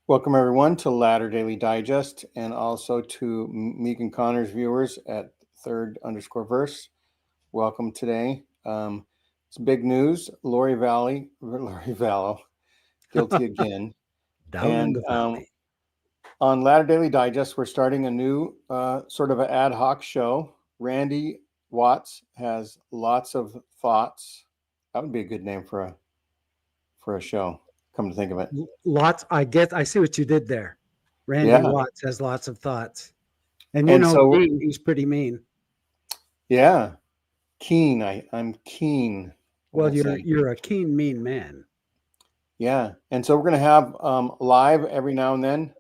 Welcome everyone to Ladder Daily Digest and also to Megan Connor's viewers at third_verse. Welcome today. It's big news. Lori Vallow, guilty again. Down in the valley. On Ladder Daily Digest, we're starting a new sort of an ad hoc show. Randy Watts has lots of thoughts. That would be a good name for a show. Come to think of it. Lots. I see what you did there. Randy Watts has lots of thoughts. And he's pretty mean. Yeah. Keen. I'm keen. Well, you're a keen, mean man. Yeah. And so we're going to have live every now and then.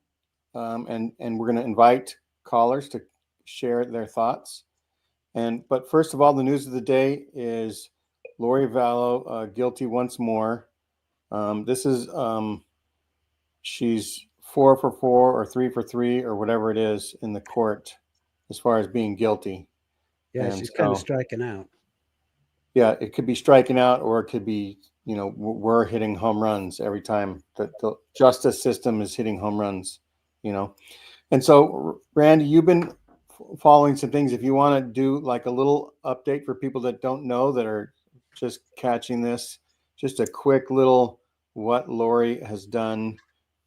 And we're going to invite callers to share their thoughts. But first of all, the news of the day is Lori Vallow guilty once more. This is she's 4 for 4 or 3 for 3 or whatever it is in the court as far as being guilty. Yeah, and she's kind of striking out. Yeah, it could be striking out, or it could be, we're hitting home runs every time. The justice system is hitting home runs, And so, Randy, you've been following some things. If you want to do like a little update for people that don't know, that are just catching this, just a quick little what Lori has done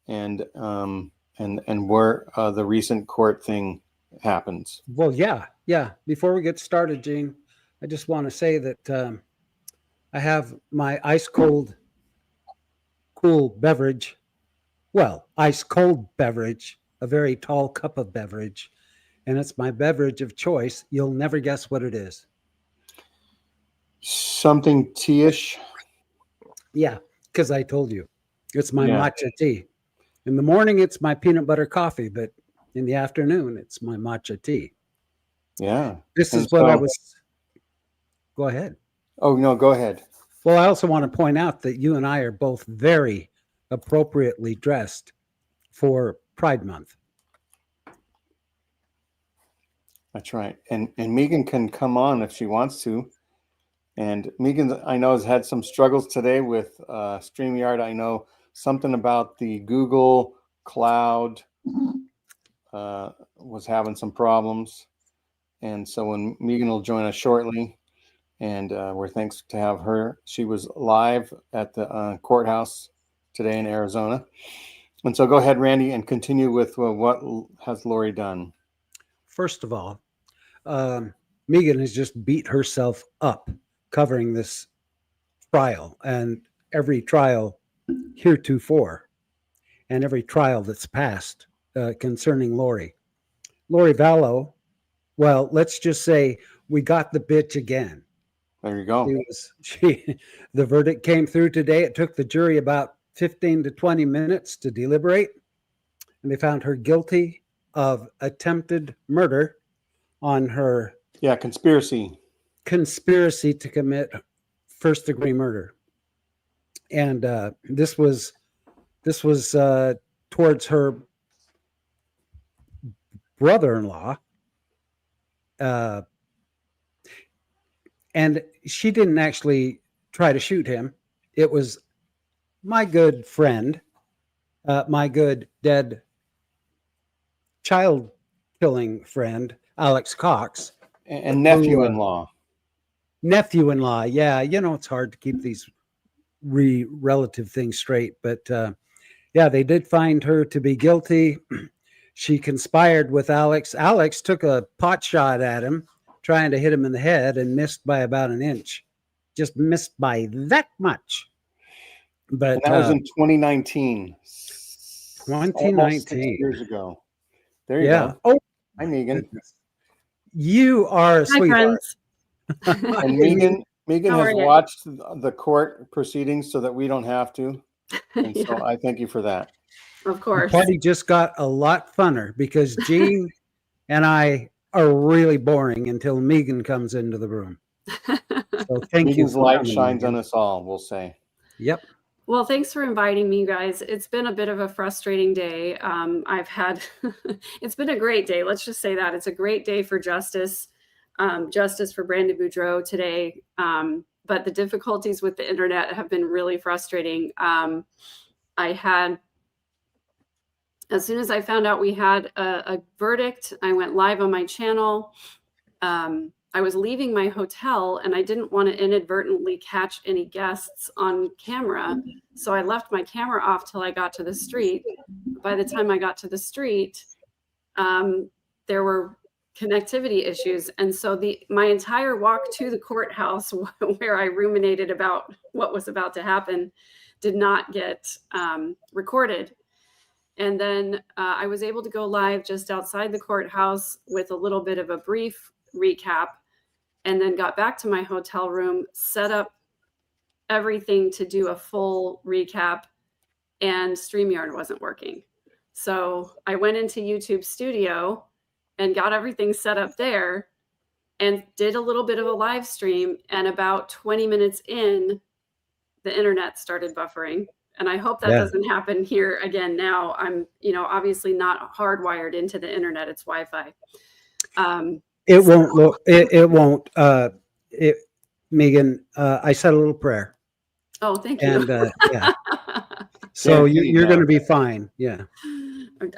and where the recent court thing happens. Well, yeah. Before we get started, Gene, I just want to say that I have my ice cold beverage. Well, ice cold beverage, a very tall cup of beverage, and it's my beverage of choice. You'll never guess what it is. Something tea-ish. Yeah, because I told you. It's my matcha tea. In the morning, it's my peanut butter coffee, but in the afternoon, it's my matcha tea. Yeah. This is what I was... Go ahead. Oh, no, go ahead. Well, I also want to point out that you and I are both very appropriately dressed for Pride Month. That's right. And Megan can come on if she wants to. And Megan, I know, has had some struggles today with StreamYard. I know something about the Google Cloud was having some problems. And so when Megan will join us shortly, and we're thanks to have her. She was live at the courthouse today in Arizona. And so go ahead, Randy, and continue with what has Lori done. First of all, Megan has just beat herself up covering this trial, and every trial heretofore, and every trial that's passed concerning Lori Vallow. Well, let's just say we got the bitch again. There you go. The verdict came through today. It took the jury about 15 to 20 minutes to deliberate, and they found her guilty of attempted murder on her conspiracy to commit first-degree murder. And this was towards her brother-in-law. And she didn't actually try to shoot him. It was my good friend, my good dead child-killing friend, Alex Cox. And nephew-in-law. Nephew-in-law, yeah. It's hard to keep these relative things straight. But, they did find her to be guilty. She conspired with Alex. Alex took a pot shot at him, trying to hit him in the head, and missed by about an inch. Just missed by that much. But that was in 2019. 2019. 6 years ago. There you go. Oh, hi, Megan. You are a sweetheart. And Megan has watched the court proceedings so that we don't have to. And so I thank you for that. Of course. The party just got a lot funner because Gene and I are really boring until Megan comes into the room. So thank you. Megan's light shines on us all, we'll say. Yep. Well, thanks for inviting me, guys. It's been a bit of a frustrating day. It's been a great day. Let's just say that. It's a great day for justice for Brandon Boudreaux today. But the difficulties with the internet have been really frustrating. I had As soon as I found out we had a verdict, I went live on my channel. I was leaving my hotel and I didn't want to inadvertently catch any guests on camera. So I left my camera off till I got to the street. By the time I got to the street, there were connectivity issues. And so my entire walk to the courthouse where I ruminated about what was about to happen did not get recorded. And then I was able to go live just outside the courthouse with a little bit of a brief recap, and then got back to my hotel room, set up everything to do a full recap, and StreamYard wasn't working. So I went into YouTube Studio and got everything set up there and did a little bit of a live stream. And about 20 minutes in, the internet started buffering. And I hope that doesn't happen here again now. I'm, obviously not hardwired into the internet. It's Wi-Fi. Megan, I said a little prayer. Oh, thank you. And yeah. So you're going to be fine. Yeah.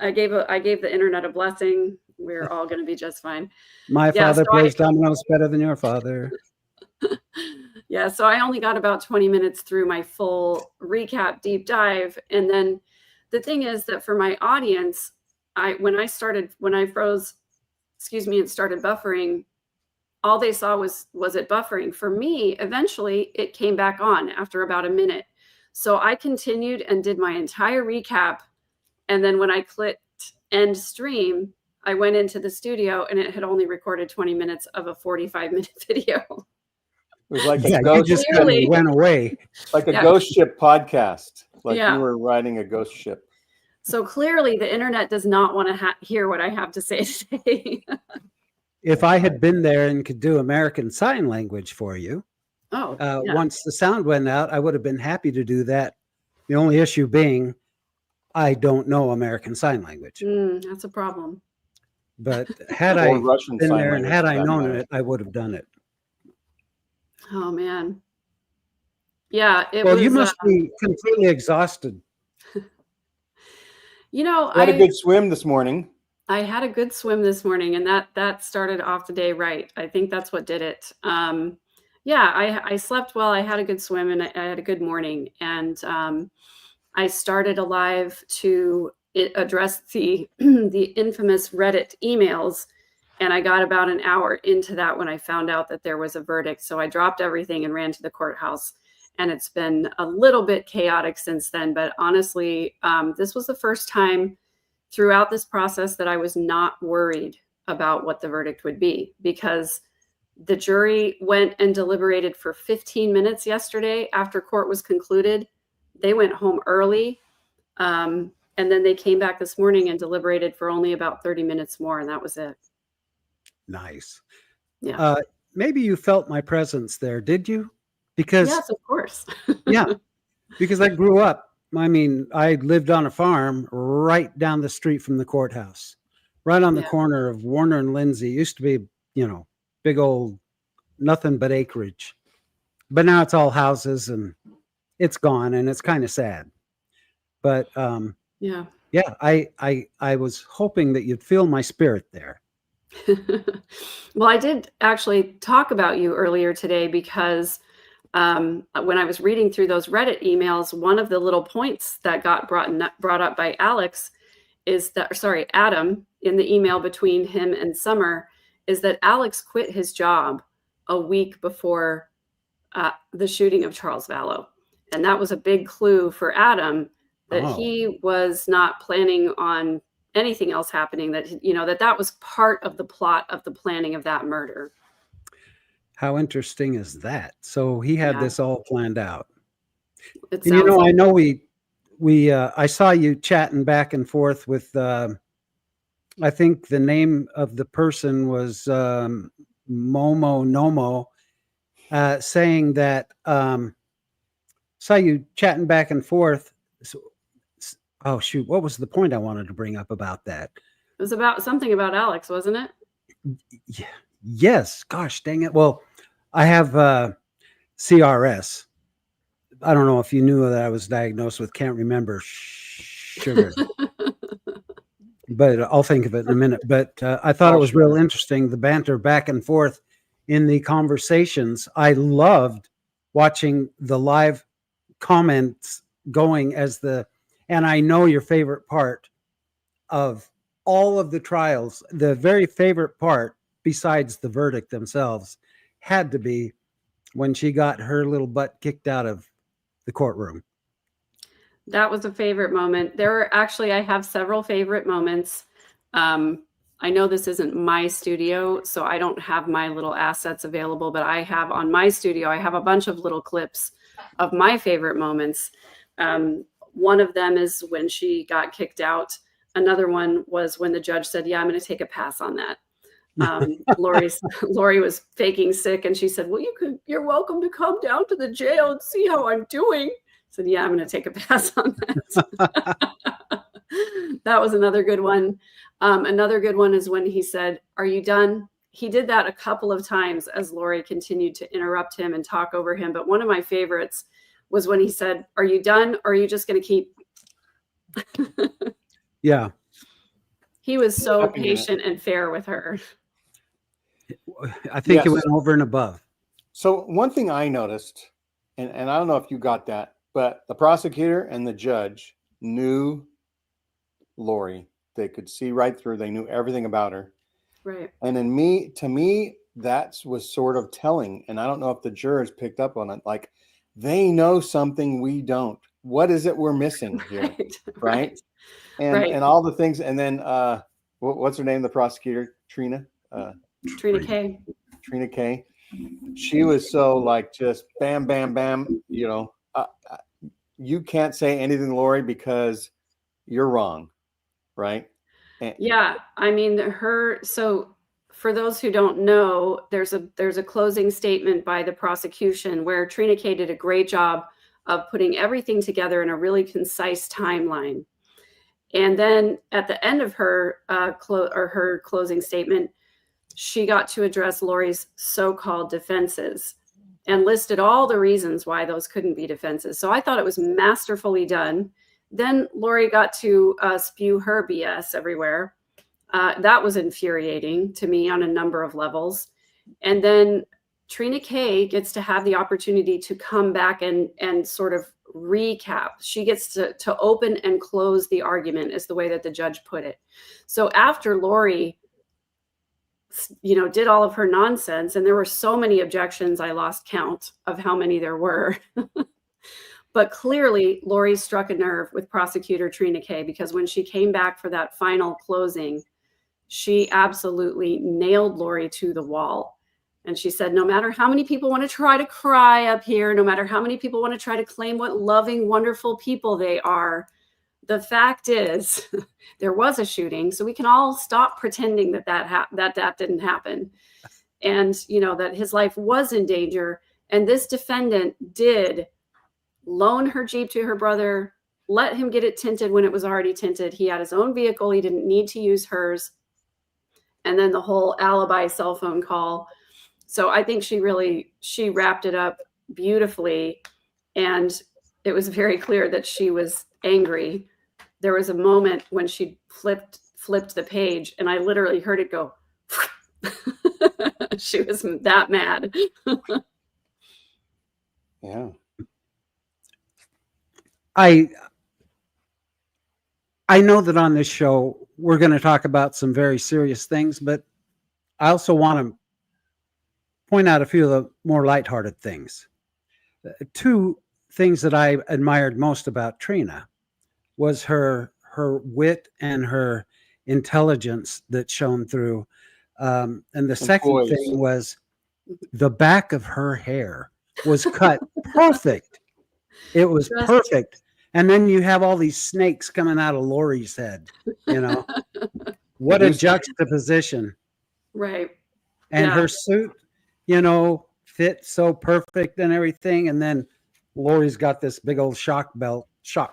I gave the internet a blessing. We're all going to be just fine. My father plays dominoes better than your father. Yeah, so I only got about 20 minutes through my full recap deep dive. And then the thing is that for my audience, when I froze, and started buffering, all they saw was it buffering. For me, eventually it came back on after about a minute. So I continued and did my entire recap. And then when I clicked end stream, I went into the studio and it had only recorded 20 minutes of a 45-minute video. It was like a ghost just clearly went away. Like a ghost ship podcast. Like you were riding a ghost ship. So clearly the internet does not want to hear what I have to say today. If I had been there and could do American Sign Language for you, once the sound went out, I would have been happy to do that. The only issue being I don't know American Sign Language. That's a problem. But had I been there and had I known it, I would have done it. Oh, man. Yeah. You must be completely exhausted. I had a good swim this morning. I had a good swim this morning, and that started off the day right. I think that's what did it. I slept well. I had a good swim, and I had a good morning. And I started a live to address the infamous Reddit emails. And I got about an hour into that when I found out that there was a verdict. So I dropped everything and ran to the courthouse. And it's been a little bit chaotic since then. But honestly, this was the first time throughout this process that I was not worried about what the verdict would be, because the jury went and deliberated for 15 minutes yesterday after court was concluded. They went home early. And then they came back this morning and deliberated for only about 30 minutes more. And that was it. Nice. Yeah. Maybe you felt my presence there, did you? Because yes, of course. Yeah, because I grew up. I mean, I lived on a farm right down the street from the courthouse, right on the corner of Warner and Lindsay. It used to be, big old nothing but acreage, but now it's all houses and it's gone, and it's kind of sad. But I was hoping that you'd feel my spirit there. Well, I did actually talk about you earlier today because when I was reading through those Reddit emails, one of the little points that got brought up by Adam, in the email between him and Summer, is that Alex quit his job a week before the shooting of Charles Vallow. And that was a big clue for Adam that he was not planning on anything else happening, that was part of the plot of the planning of that murder. How interesting is that? So he had this all planned out. And, I know I saw you chatting back and forth with, I think the name of the person was Momo Nomo, saying that, saw you chatting back and forth. Oh, shoot. What was the point I wanted to bring up about that? It was about something about Alex, wasn't it? Yeah. Yes. Gosh, dang it. Well, I have CRS. I don't know if you knew that I was diagnosed with, can't remember, sugar. but I'll think of it in a minute. But I thought it was real interesting, the banter back and forth in the conversations. I loved watching the live comments going and I know your favorite part of all of the trials, the very favorite part besides the verdict themselves had to be when she got her little butt kicked out of the courtroom. That was a favorite moment. I have several favorite moments. I know this isn't my studio, so I don't have my little assets available, but I have on my studio, I have a bunch of little clips of my favorite moments. One of them is when she got kicked out. Another one was when the judge said, yeah, I'm going to take a pass on that. Lori was faking sick, and she said, well, you're welcome to come down to the jail and see how I'm doing. I said, yeah, I'm going to take a pass on that. That was another good one. Another good one is when he said, are you done? He did that a couple of times as Lori continued to interrupt him and talk over him. But one of my favorites was when he said, are you done? Or are you just going to keep? Yeah. He was so patient and fair with her. I think he went over and above. So one thing I noticed, and I don't know if you got that, but the prosecutor and the judge knew Lori. They could see right through. They knew everything about her. Right. And to me, that was sort of telling. And I don't know if the jurors picked up on it. Like, they know something we don't. What is it we're missing here? Right. And all the things. And then what's her name? The prosecutor, Trina Kay. Trina Kay. She was so like just bam, bam, bam. You can't say anything, Lori, because you're wrong. Right. Yeah. I mean, so for those who don't know, there's a closing statement by the prosecution where Trina Kay did a great job of putting everything together in a really concise timeline. And then at the end of her her closing statement, she got to address Lori's so-called defenses and listed all the reasons why those couldn't be defenses. So I thought it was masterfully done. Then Lori got to spew her BS everywhere. That was infuriating to me on a number of levels. And then Trina Kay gets to have the opportunity to come back and sort of recap. She gets to open and close the argument, is the way that the judge put it. So after Lori, did all of her nonsense, and there were so many objections, I lost count of how many there were. But clearly, Lori struck a nerve with Prosecutor Trina Kay, because when she came back for that final closing, she absolutely nailed Lori to the wall. And she said, no matter how many people want to try to cry up here, no matter how many people want to try to claim what loving, wonderful people they are, the fact is there was a shooting. So we can all stop pretending that didn't happen. And, that his life was in danger. And this defendant did loan her Jeep to her brother, let him get it tinted when it was already tinted. He had his own vehicle. He didn't need to use hers. And then the whole alibi cell phone call. So I think she wrapped it up beautifully. And it was very clear that she was angry. There was a moment when she flipped the page, and I literally heard it go. She was that mad. Yeah. I know that on this show, we're going to talk about some very serious things, but I also want to point out a few of the more lighthearted things. Two things that I admired most about Trina was her wit and her intelligence that shone through. And the second thing was the back of her hair was cut perfect. It was perfect. And then you have all these snakes coming out of Lori's head, What a juxtaposition. Right. And her suit, fit so perfect and everything. And then Lori's got this big old shock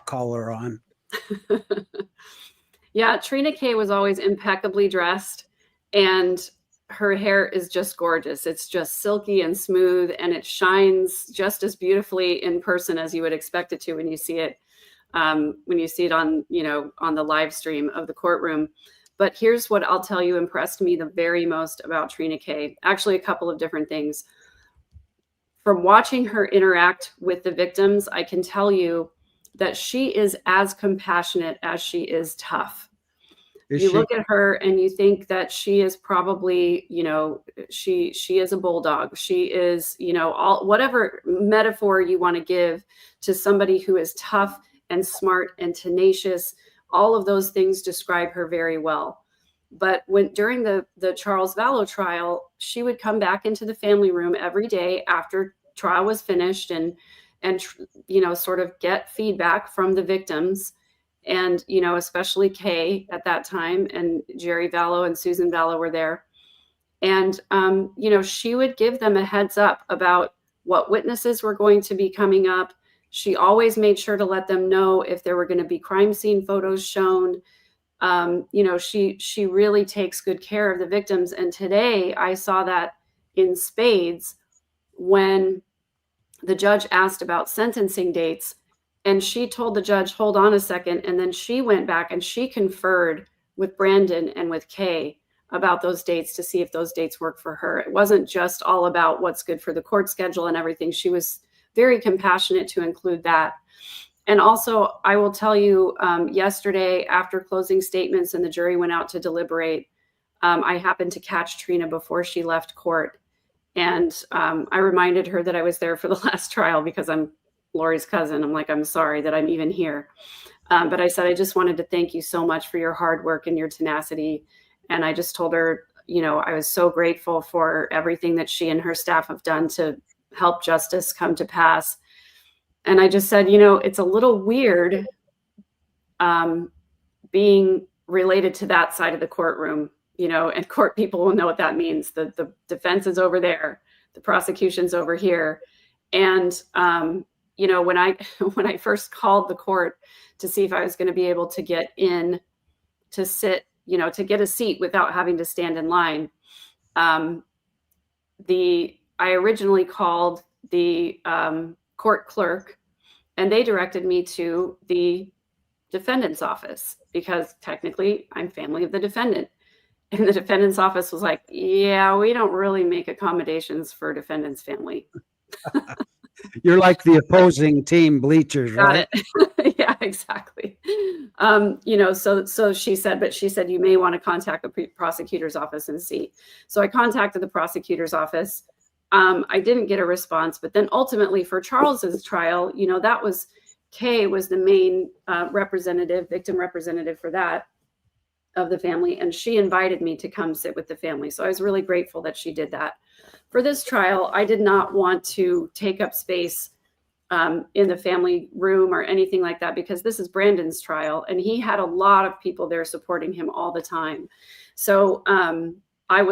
collar on. Yeah, Trina Kay was always impeccably dressed, and her hair is just gorgeous. It's just silky and smooth, and it shines just as beautifully in person as you would expect it to when you see it. when you see it on, on the live stream of the courtroom. But here's what I'll tell you impressed me the very most about Trina Kay. Actually, a couple of different things. From watching her interact with the victims, I can tell you that she is as compassionate as she is tough. You look at her and you think that she is probably, she is a bulldog. She is, all whatever metaphor you want to give to somebody who is tough and smart and tenacious. All of those things describe her very well. But during the Charles Vallow trial, she would come back into the family room every day after trial was finished and sort of get feedback from the victims. And, especially Kay at that time, and Jerry Vallow and Susan Vallow were there. And, she would give them a heads up about what witnesses were going to be coming up. She always made sure to let them know if there were going to be crime scene photos shown. She really takes good care of the victims. And today I saw that in spades when the judge asked about sentencing dates. And she told the judge, hold on a second. And then she went back and she conferred with Brandon and with Kay about those dates to see if those dates work for her. It wasn't just all about what's good for the court schedule and everything. She was very compassionate to include that. And also, I will tell you, yesterday after closing statements and the jury went out to deliberate, I happened to catch Trina before she left court. And I reminded her that I was there for the last trial because I'm Lori's cousin. I'm like, I'm sorry that I'm even here. But I said, I just wanted to thank you so much for your hard work and your tenacity. And I just told her, I was so grateful for everything that she and her staff have done to help justice come to pass. And I just said, it's a little weird being related to that side of the courtroom, and court people will know what that means. The defense is over there, the prosecution's over here. And when I first called the court to see if I was going to be able to get in to sit, to get a seat without having to stand in line, I originally called the court clerk, and they directed me to the defendant's office because technically I'm family of the defendant. And the defendant's office was like, yeah, we don't really make accommodations for defendant's family. You're like the opposing team bleachers, right? Got it. Yeah, exactly. So she said, you may want to contact the prosecutor's office and see. So I contacted the prosecutor's office. I didn't get a response, but then ultimately for Charles's trial, that was Kay was the main victim representative for that of the family. And she invited me to come sit with the family. So I was really grateful that she did that. For this trial, I did not want to take up space in the family room or anything like that, because this is Brandon's trial and he had a lot of people there supporting him all the time. So I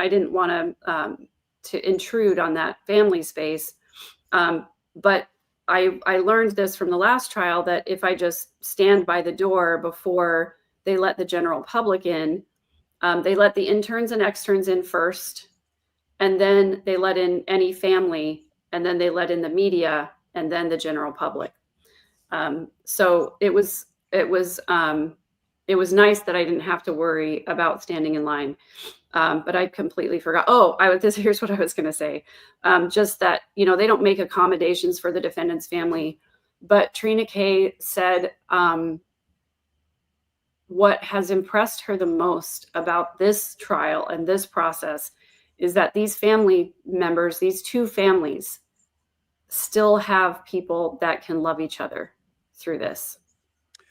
didn't want to intrude on that family space. But I learned this from the last trial, that if I just stand by the door before they let the general public in, they let the interns and externs in first, and then they let in any family, and then they let in the media, and then the general public. So it was nice that I didn't have to worry about standing in line. But I completely forgot. Here's what I was going to say. Just that, they don't make accommodations for the defendant's family. But Trina Kay said what has impressed her the most about this trial and this process is that these family members, these two families, still have people that can love each other through this.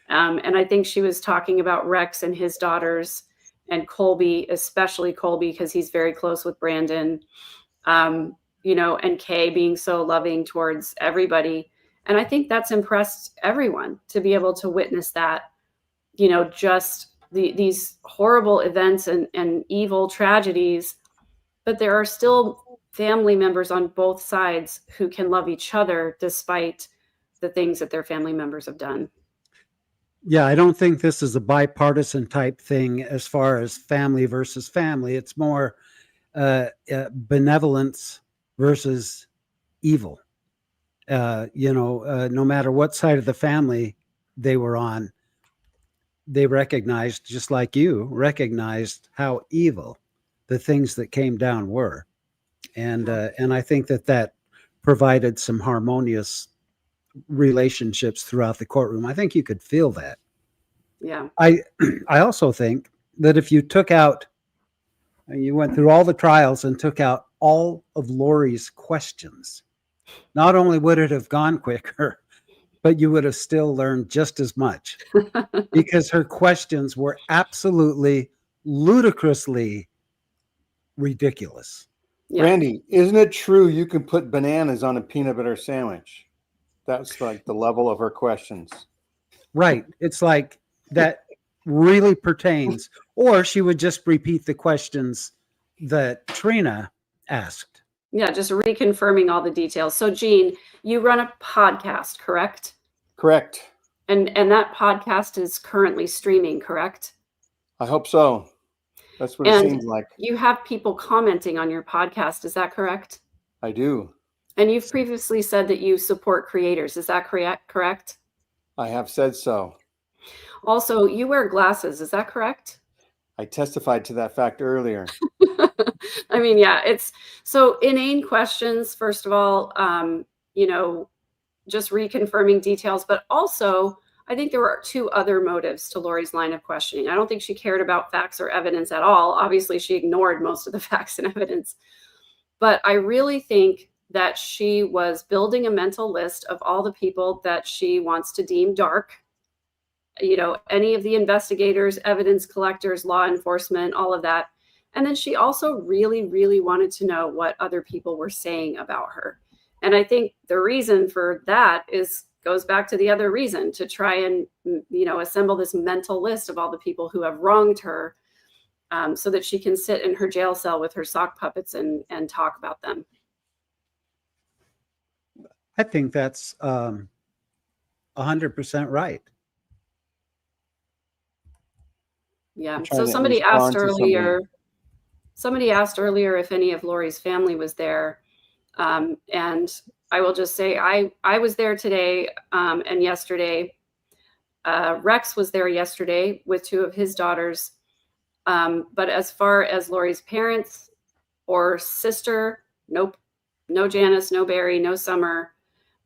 And I think she was talking about Rex and his daughters, and Colby, especially Colby, because he's very close with Brandon, and Kay being so loving towards everybody. And I think that's impressed everyone to be able to witness that, just these horrible events and evil tragedies, but there are still family members on both sides who can love each other despite the things that their family members have done. Yeah, I don't think this is a bipartisan type thing as far as family versus family. It's more benevolence versus evil. No matter what side of the family they were on, they recognized, just like you recognized, how evil the things that came down were. And I think that provided some harmonious relationships throughout the courtroom. I think you could feel that. Yeah. I I also think that if you took out, you went through all the trials and took out all of Lori's questions, not only would it have gone quicker, but you would have still learned just as much, because her questions were absolutely ludicrously ridiculous. Yeah. Randy, isn't it true you can put bananas on a peanut butter sandwich? That's like the level of her questions. Right. It's like that really pertains. Or she would just repeat the questions that Trina asked. Yeah, just reconfirming all the details. So Jean, you run a podcast, correct? Correct. And that podcast is currently streaming, correct? I hope so. That's what it And seems like. you have people commenting on your podcast, is that correct? I do. And you've previously said that you support creators, is that correct? I have said so. Also, you wear glasses, is that correct? I testified to that fact earlier. I mean, yeah, it's so inane questions, first of all, just reconfirming details, but also I think there were two other motives to Lori's line of questioning. I don't think she cared about facts or evidence at all. Obviously, she ignored most of the facts and evidence. But I really think that she was building a mental list of all the people that she wants to deem dark. Any of the investigators, evidence collectors, law enforcement, all of that. And then she also really, really wanted to know what other people were saying about her. And I think the reason for that goes back to the other reason, to try and, assemble this mental list of all the people who have wronged her, so that she can sit in her jail cell with her sock puppets and talk about them. I think that's 100% right. Yeah. I'm trying So to somebody asked respond to earlier if any of Lori's family was there. And I will just say, I was there today and yesterday. Rex was there yesterday with two of his daughters. But as far as Lori's parents or sister, nope. No Janice, no Barry, no Summer.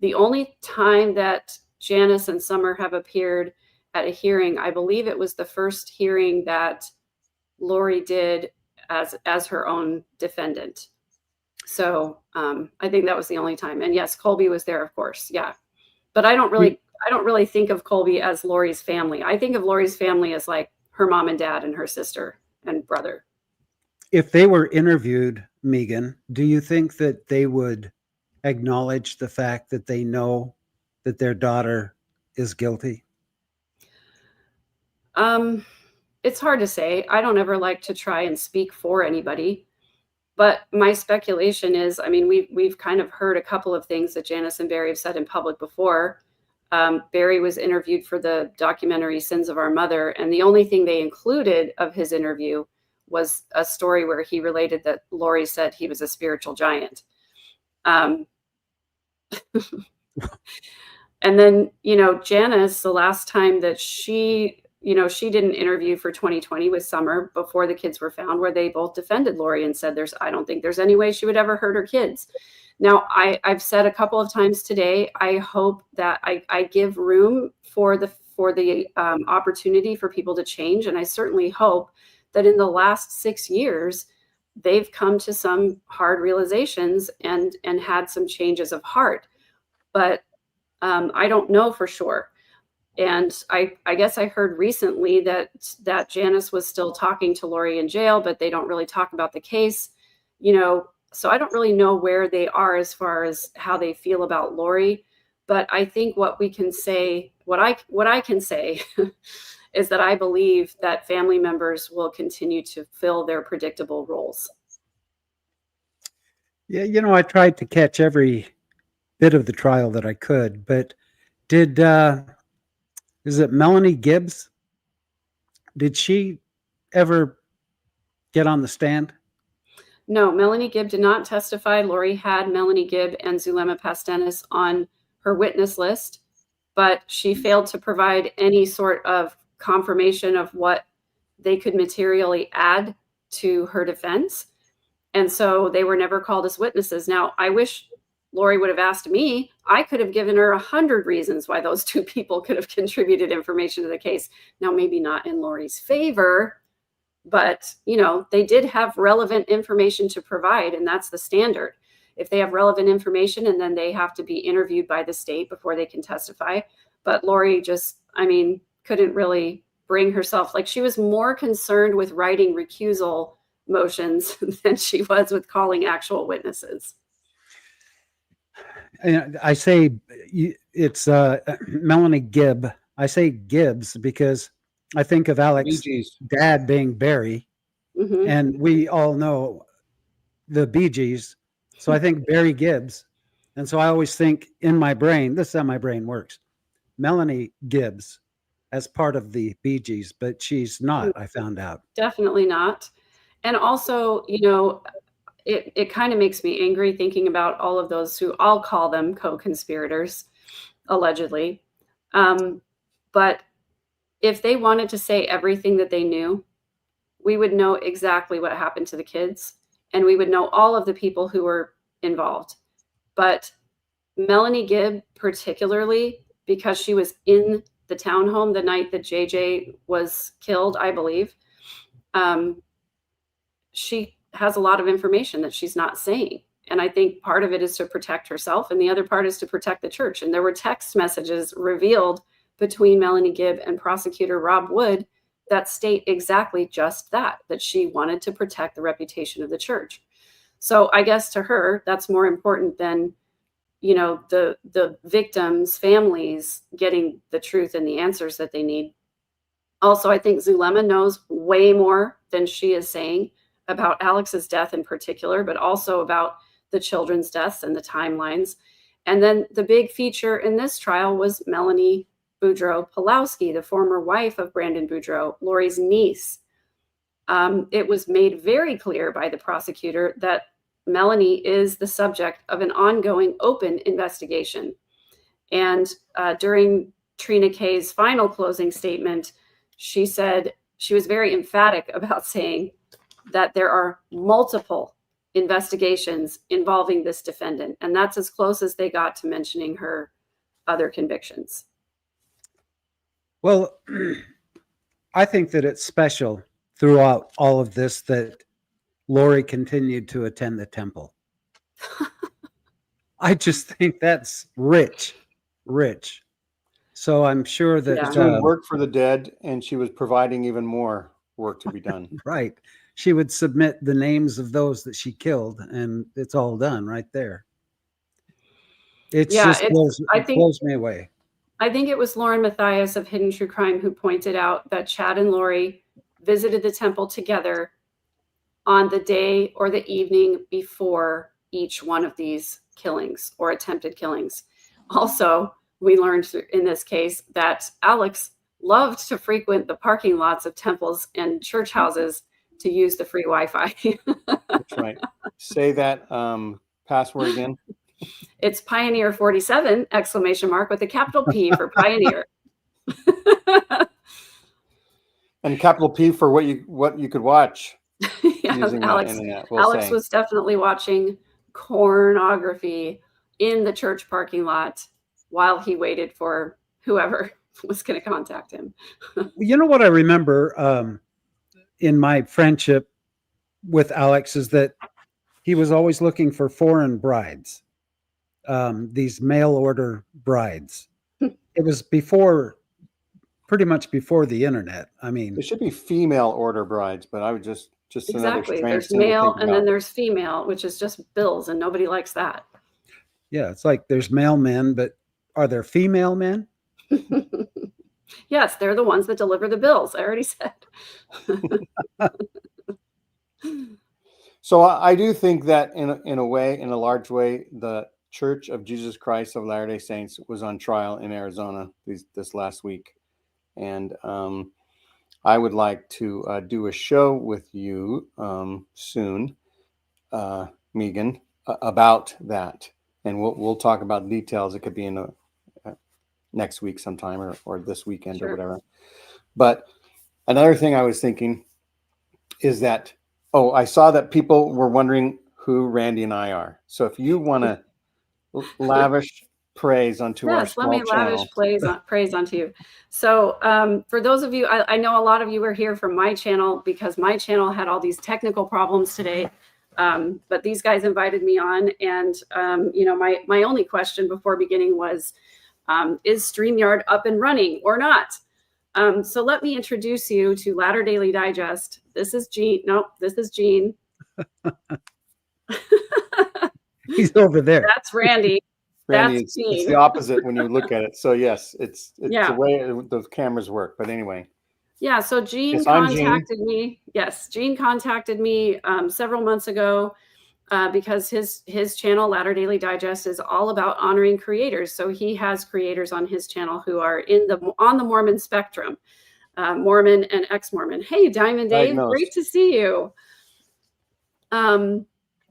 The only time that Janice and Summer have appeared at a hearing, I believe it was the first hearing that Lori did as her own defendant. So I think that was the only time. And yes, Colby was there, of course. Yeah. But I don't really think of Colby as Lori's family. I think of Lori's family as like her mom and dad and her sister and brother. If they were interviewed, Megan, do you think that they would acknowledge the fact that they know that their daughter is guilty? It's hard to say. I don't ever like to try and speak for anybody. But my speculation is, I mean, we've kind of heard a couple of things that Janice and Barry have said in public before. Barry was interviewed for the documentary Sins of Our Mother, and the only thing they included of his interview was a story where he related that Lori said he was a spiritual giant. And then, Janice, the last time that she did an interview for 2020 with Summer before the kids were found, where they both defended Lori and said, I don't think there's any way she would ever hurt her kids. Now, I've said a couple of times today, I hope that I give room for the opportunity for people to change. And I certainly hope that in the last 6 years, they've come to some hard realizations and had some changes of heart. But I don't know for sure. And I guess I heard recently that Janice was still talking to Lori in jail, but they don't really talk about the case, so I don't really know where they are as far as how they feel about Lori. But I think what we can say, what I can say is that I believe that family members will continue to fill their predictable roles. Yeah, I tried to catch every bit of the trial that I could, but is it Melani Gibbs? Did she ever get on the stand? No, Melani Gibb did not testify. Lori had Melani Gibb and Zulema Pastenis on her witness list, but she failed to provide any sort of confirmation of what they could materially add to her defense. And so they were never called as witnesses. Now, I wish Lori would have asked me. I could have given her 100 reasons why those two people could have contributed information to the case. Now, maybe not in Lori's favor, but they did have relevant information to provide, and that's the standard. If they have relevant information, and then they have to be interviewed by the state before they can testify. But Lori just, couldn't really bring herself. Like, she was more concerned with writing recusal motions than she was with calling actual witnesses. And I say it's Melani Gibb. I say Gibbs because I think of Alex's dad being Barry, Mm-hmm. and we all know the Bee Gees. So I think Barry Gibbs. And so I always think in my brain, this is how my brain works, Melani Gibbs as part of the Bee Gees, but she's not, I found out. Definitely not. And also, it kind of makes me angry thinking about all of those who, I'll call them co-conspirators, allegedly. But if they wanted to say everything that they knew, we would know exactly what happened to the kids, and we would know all of the people who were involved. But Melani Gibb, particularly, because she was in the townhome the night that JJ was killed, I believe, she has a lot of information that she's not saying. And I think part of it is to protect herself, and the other part is to protect the church. And there were text messages revealed between Melani Gibb and prosecutor Rob Wood that state exactly just that she wanted to protect the reputation of the church. So I guess to her, that's more important than, the victims' families getting the truth and the answers that they need. Also, I think Zulema knows way more than she is saying about Alex's death in particular, but also about the children's deaths and the timelines. And then the big feature in this trial was Melanie Boudreau Pulowski, the former wife of Brandon Boudreau, Lori's niece. It was made very clear by the prosecutor that Melanie is the subject of an ongoing open investigation. And during Trina Kay's final closing statement, she said she was very emphatic about saying that there are multiple investigations involving this defendant. And that's as close as they got to mentioning her other convictions. Well, I think that it's special throughout all of this that Lori continued to attend the temple. I just think that's rich. So I'm sure that she was doing work for the dead, and she was providing even more work to be done. Right. She would submit the names of those that she killed, and it's all done right there. It blows me away. I think it was Lauren Mathias of Hidden True Crime who pointed out that Chad and Lori visited the temple together on the day or the evening before each one of these killings or attempted killings. Also, we learned in this case that Alex loved to frequent the parking lots of temples and church houses to use the free Wi-Fi. That's right. Say that password again. It's Pioneer 47 ! With a capital P for Pioneer. And capital P for what you could watch. Yeah, using Alex, the internet, Alex was definitely watching pornography in the church parking lot while he waited for whoever was going to contact him. You know what I remember in my friendship with Alex is that he was always looking for foreign brides, these mail order brides. It was pretty much before the internet. I mean, there should be female order brides, but I would just exactly. There's male and then there's female, which is just bills, and nobody likes that. Yeah, it's like there's male men, but are there female men? Yes, they're the ones that deliver the bills. I already said. So I do think that in a large way, the Church of Jesus Christ of Latter-day Saints was on trial in Arizona this last week. And I would like to do a show with you soon, Megan, about that. And we'll talk about details. It could be in next week sometime or this weekend Sure. or whatever. But another thing I was thinking is that, I saw that people were wondering who Randy and I are. So if you want to lavish praise onto our Yes, let me small channel. praise onto you. So for those of you, I know a lot of you were here from my channel because my channel had all these technical problems today. But these guys invited me on, and my only question before beginning was, is StreamYard up and running or not? So let me introduce you to Ladder Daily Digest. This is Gene. Nope, this is Gene. He's over there. That's Randy. Randy, That's it's Gene. the opposite when you look at it. So yes, it's Yeah. the way those cameras work. But anyway. Yeah, so Gene Yes, I'm Gene. contacted me. Yes, Gene contacted me several months ago because his channel, Ladder Daily Digest, is all about honoring creators. So he has creators on his channel who are on the Mormon spectrum, Mormon and ex-Mormon. Hey, Diamond Dave, great to see you.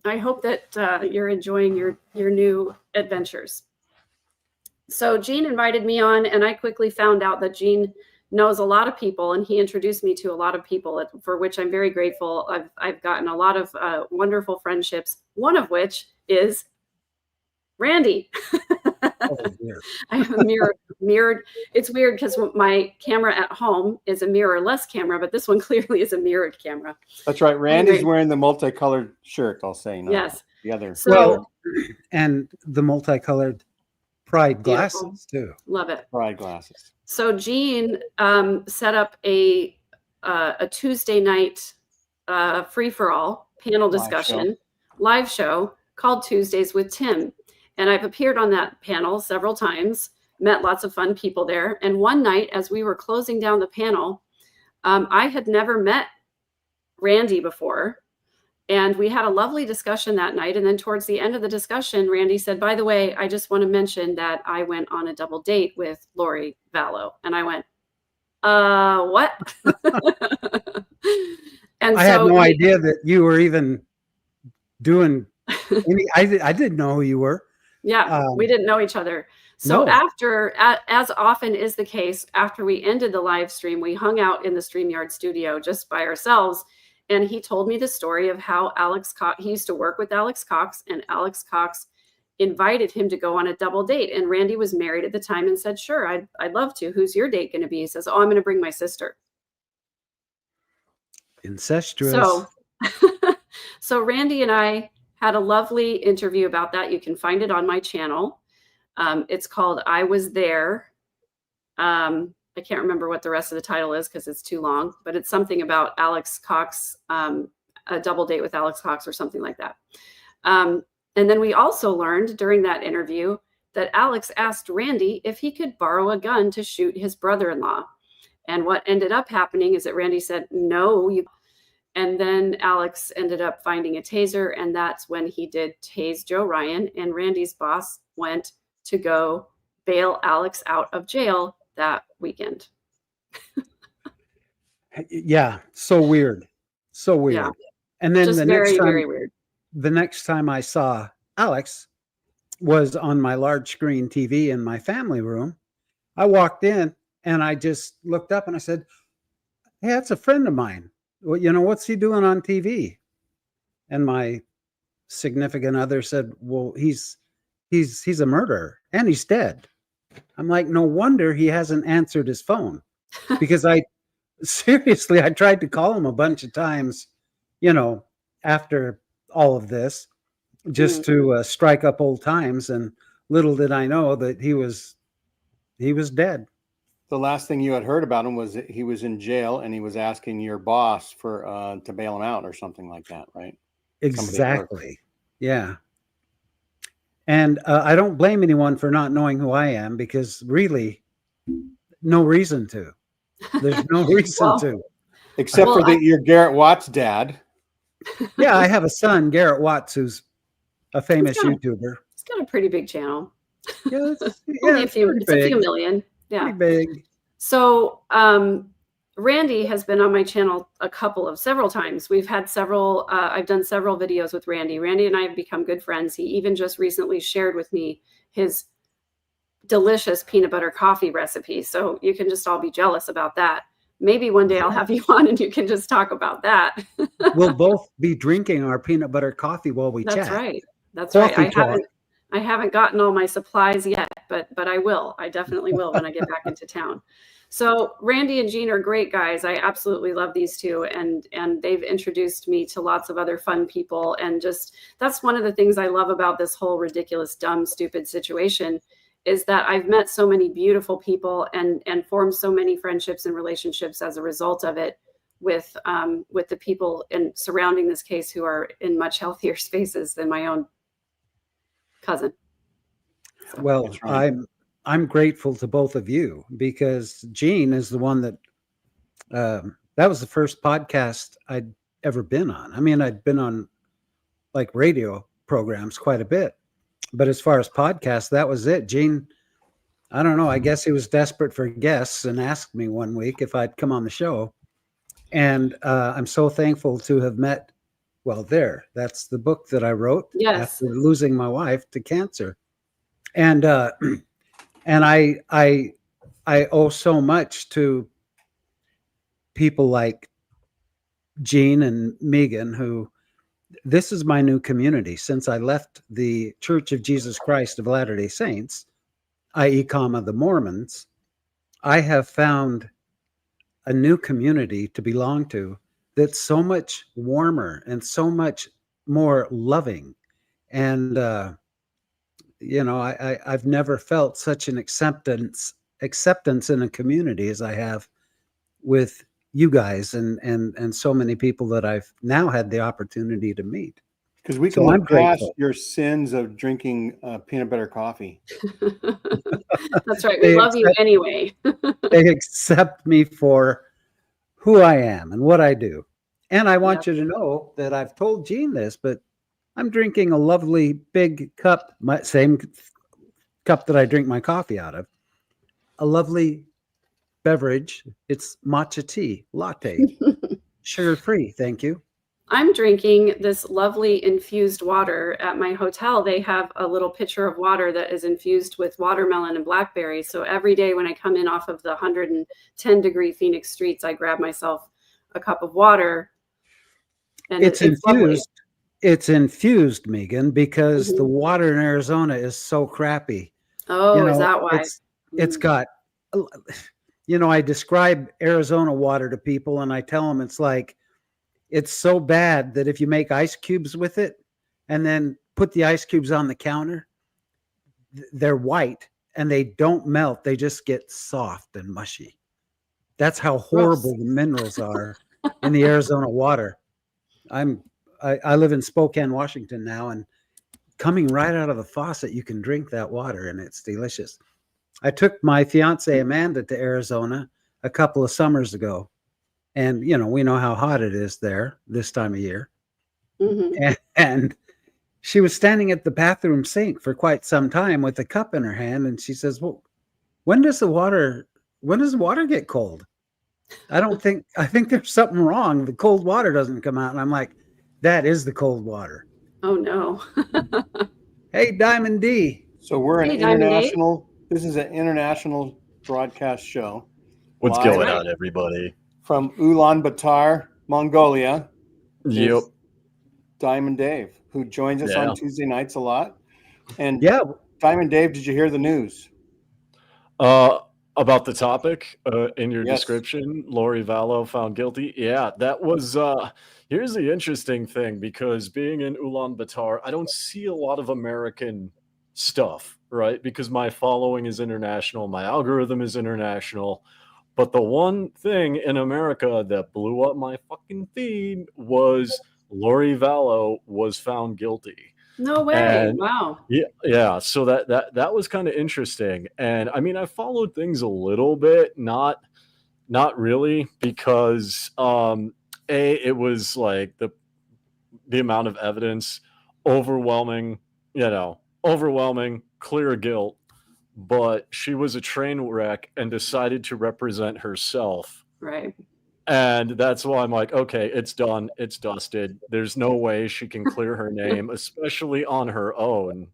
I hope that you're enjoying your new adventures. So Gene invited me on, and I quickly found out that Gene knows a lot of people, and he introduced me to a lot of people, for which I'm very grateful. I've gotten a lot of wonderful friendships, one of which is Randy. Oh, dear. I have a mirrored. It's weird because my camera at home is a mirrorless camera, but this one clearly is a mirrored camera. That's right. Randy's wearing the multicolored shirt, I'll say. Yes. The other. So, and the multicolored Pride glasses too. Love it. Pride glasses. So Gene set up a Tuesday night free-for-all panel discussion, live show called Tuesdays with Tim. And I've appeared on that panel several times, met lots of fun people there. And one night, as we were closing down the panel, I had never met Randy before. And we had a lovely discussion that night. And then towards the end of the discussion, Randy said, by the way, I just want to mention that I went on a double date with Lori Vallow. And I went, what? And I had no idea that you were even doing any, I didn't know who you were. Yeah, we didn't know each other. So after, as often is the case, after we ended the live stream, we hung out in the StreamYard studio just by ourselves. And he told me the story of how he used to work with Alex Cox, and Alex Cox invited him to go on a double date. And Randy was married at the time and said, sure, I'd love to. Who's your date going to be? He says, oh, I'm going to bring my sister. Incestuous. So Randy and I had a lovely interview about that. You can find it on my channel. It's called I Was There. I can't remember what the rest of the title is because it's too long, but it's something about Alex Cox, a double date with Alex Cox or something like that. And then we also learned during that interview that Alex asked Randy if he could borrow a gun to shoot his brother-in-law. And what ended up happening is that Randy said, no, and then Alex ended up finding a taser, and that's when he did tase Joe Ryan, and Randy's boss went to go bail Alex out of jail that weekend. Yeah, so weird. So weird. Yeah. And then just very weird. The next time I saw Alex was on my large screen TV in my family room. I walked in and I just looked up and I said, hey, that's a friend of mine. Well, what's he doing on TV? And my significant other said, well, he's a murderer and he's dead. I'm like, no wonder he hasn't answered his phone, because I tried to call him a bunch of times, after all of this, just to strike up old times. And little did I know that he was dead. The last thing you had heard about him was that he was in jail and he was asking your boss for to bail him out or something like that, right? Exactly. Yeah. And I don't blame anyone for not knowing who I am, because really, no reason to. There's no reason to. Except for that you're Garrett Watts' dad. Yeah, I have a son, Garrett Watts, who's a famous YouTuber. He's got a pretty big channel. Yeah, it's a few million. Yeah. Pretty big. So Randy has been on my channel several times. We've had several, I've done several videos with Randy. Randy and I have become good friends. He even just recently shared with me his delicious peanut butter coffee recipe. So you can just all be jealous about that. Maybe one day I'll have you on and you can just talk about that. We'll both be drinking our peanut butter coffee while we That's chat. right. That's Coffee right. talk. I haven't gotten all my supplies yet, but I will. I definitely will when I get back into town. So Randy and Jean are great guys. I absolutely love these two, and they've introduced me to lots of other fun people. And just that's one of the things I love about this whole ridiculous, dumb, stupid situation is that I've met so many beautiful people and formed so many friendships and relationships as a result of it with the people surrounding this case who are in much healthier spaces than my own cousin. So, well, right. I'm grateful to both of you because Jean is the one that that was the first podcast I'd ever been on. I mean, I'd been on like radio programs quite a bit, but as far as podcasts, that was it. Jean, I don't know. I guess he was desperate for guests and asked me one week if I'd come on the show. And I'm so thankful to have met. Well, that's the book that I wrote after losing my wife to cancer. And I owe so much to people like Jean and Megan, who this is my new community since I left the Church of Jesus Christ of Latter-day Saints, i.e., the Mormons. I have found a new community to belong to that's so much warmer and so much more loving. And, I've never felt such an acceptance in a community as I have with you guys and so many people that I've now had the opportunity to meet. Because we can look past your sins of drinking peanut butter coffee. That's right. We love you anyway. They accept me for who I am and what I do. And I want you to know that I've told Jean this, but I'm drinking a lovely big cup, my same cup that I drink my coffee out of, a lovely beverage. It's matcha tea latte, sugar-free. Thank you. I'm drinking this lovely infused water at my hotel. They have a little pitcher of water that is infused with watermelon and blackberry. So every day when I come in off of the 110-degree Phoenix streets, I grab myself a cup of water. And it's infused. Lovely. It's infused, Megan, because the water in Arizona is so crappy. Oh, is that why? It's got, I describe Arizona water to people and I tell them it's like, it's so bad that if you make ice cubes with it and then put the ice cubes on the counter, they're white and they don't melt. They just get soft and mushy. That's how horrible the minerals are in the Arizona water. I live in Spokane, Washington now, and coming right out of the faucet, you can drink that water and it's delicious. I took my fiance Amanda to Arizona a couple of summers ago. And, we know how hot it is there this time of year. Mm-hmm. And she was standing at the bathroom sink for quite some time with a cup in her hand. And she says, well, when does the water get cold? I think there's something wrong. The cold water doesn't come out. And I'm like, that is the cold water. Oh, no. Hey, Diamond D. So we're an international, this is an international broadcast show. What's going on, everybody? From Ulaanbaatar, Mongolia. Yep. Diamond Dave, who joins us on Tuesday nights a lot. And Diamond Dave, did you hear the news? About the topic in your description, Lori Vallow found guilty. Yeah, that was, here's the interesting thing, because being in Ulaanbaatar, I don't see a lot of American stuff, right? Because my following is international, my algorithm is international. But the one thing in America that blew up my fucking feed was Lori Vallow was found guilty. No way. And wow. Yeah. So that was kind of interesting. And I mean, I followed things a little bit, not really, because it was like the amount of evidence, overwhelming, clear guilt. But she was a train wreck and decided to represent herself. Right. And that's why I'm like, okay, it's done. It's dusted. There's no way she can clear her name, especially on her own,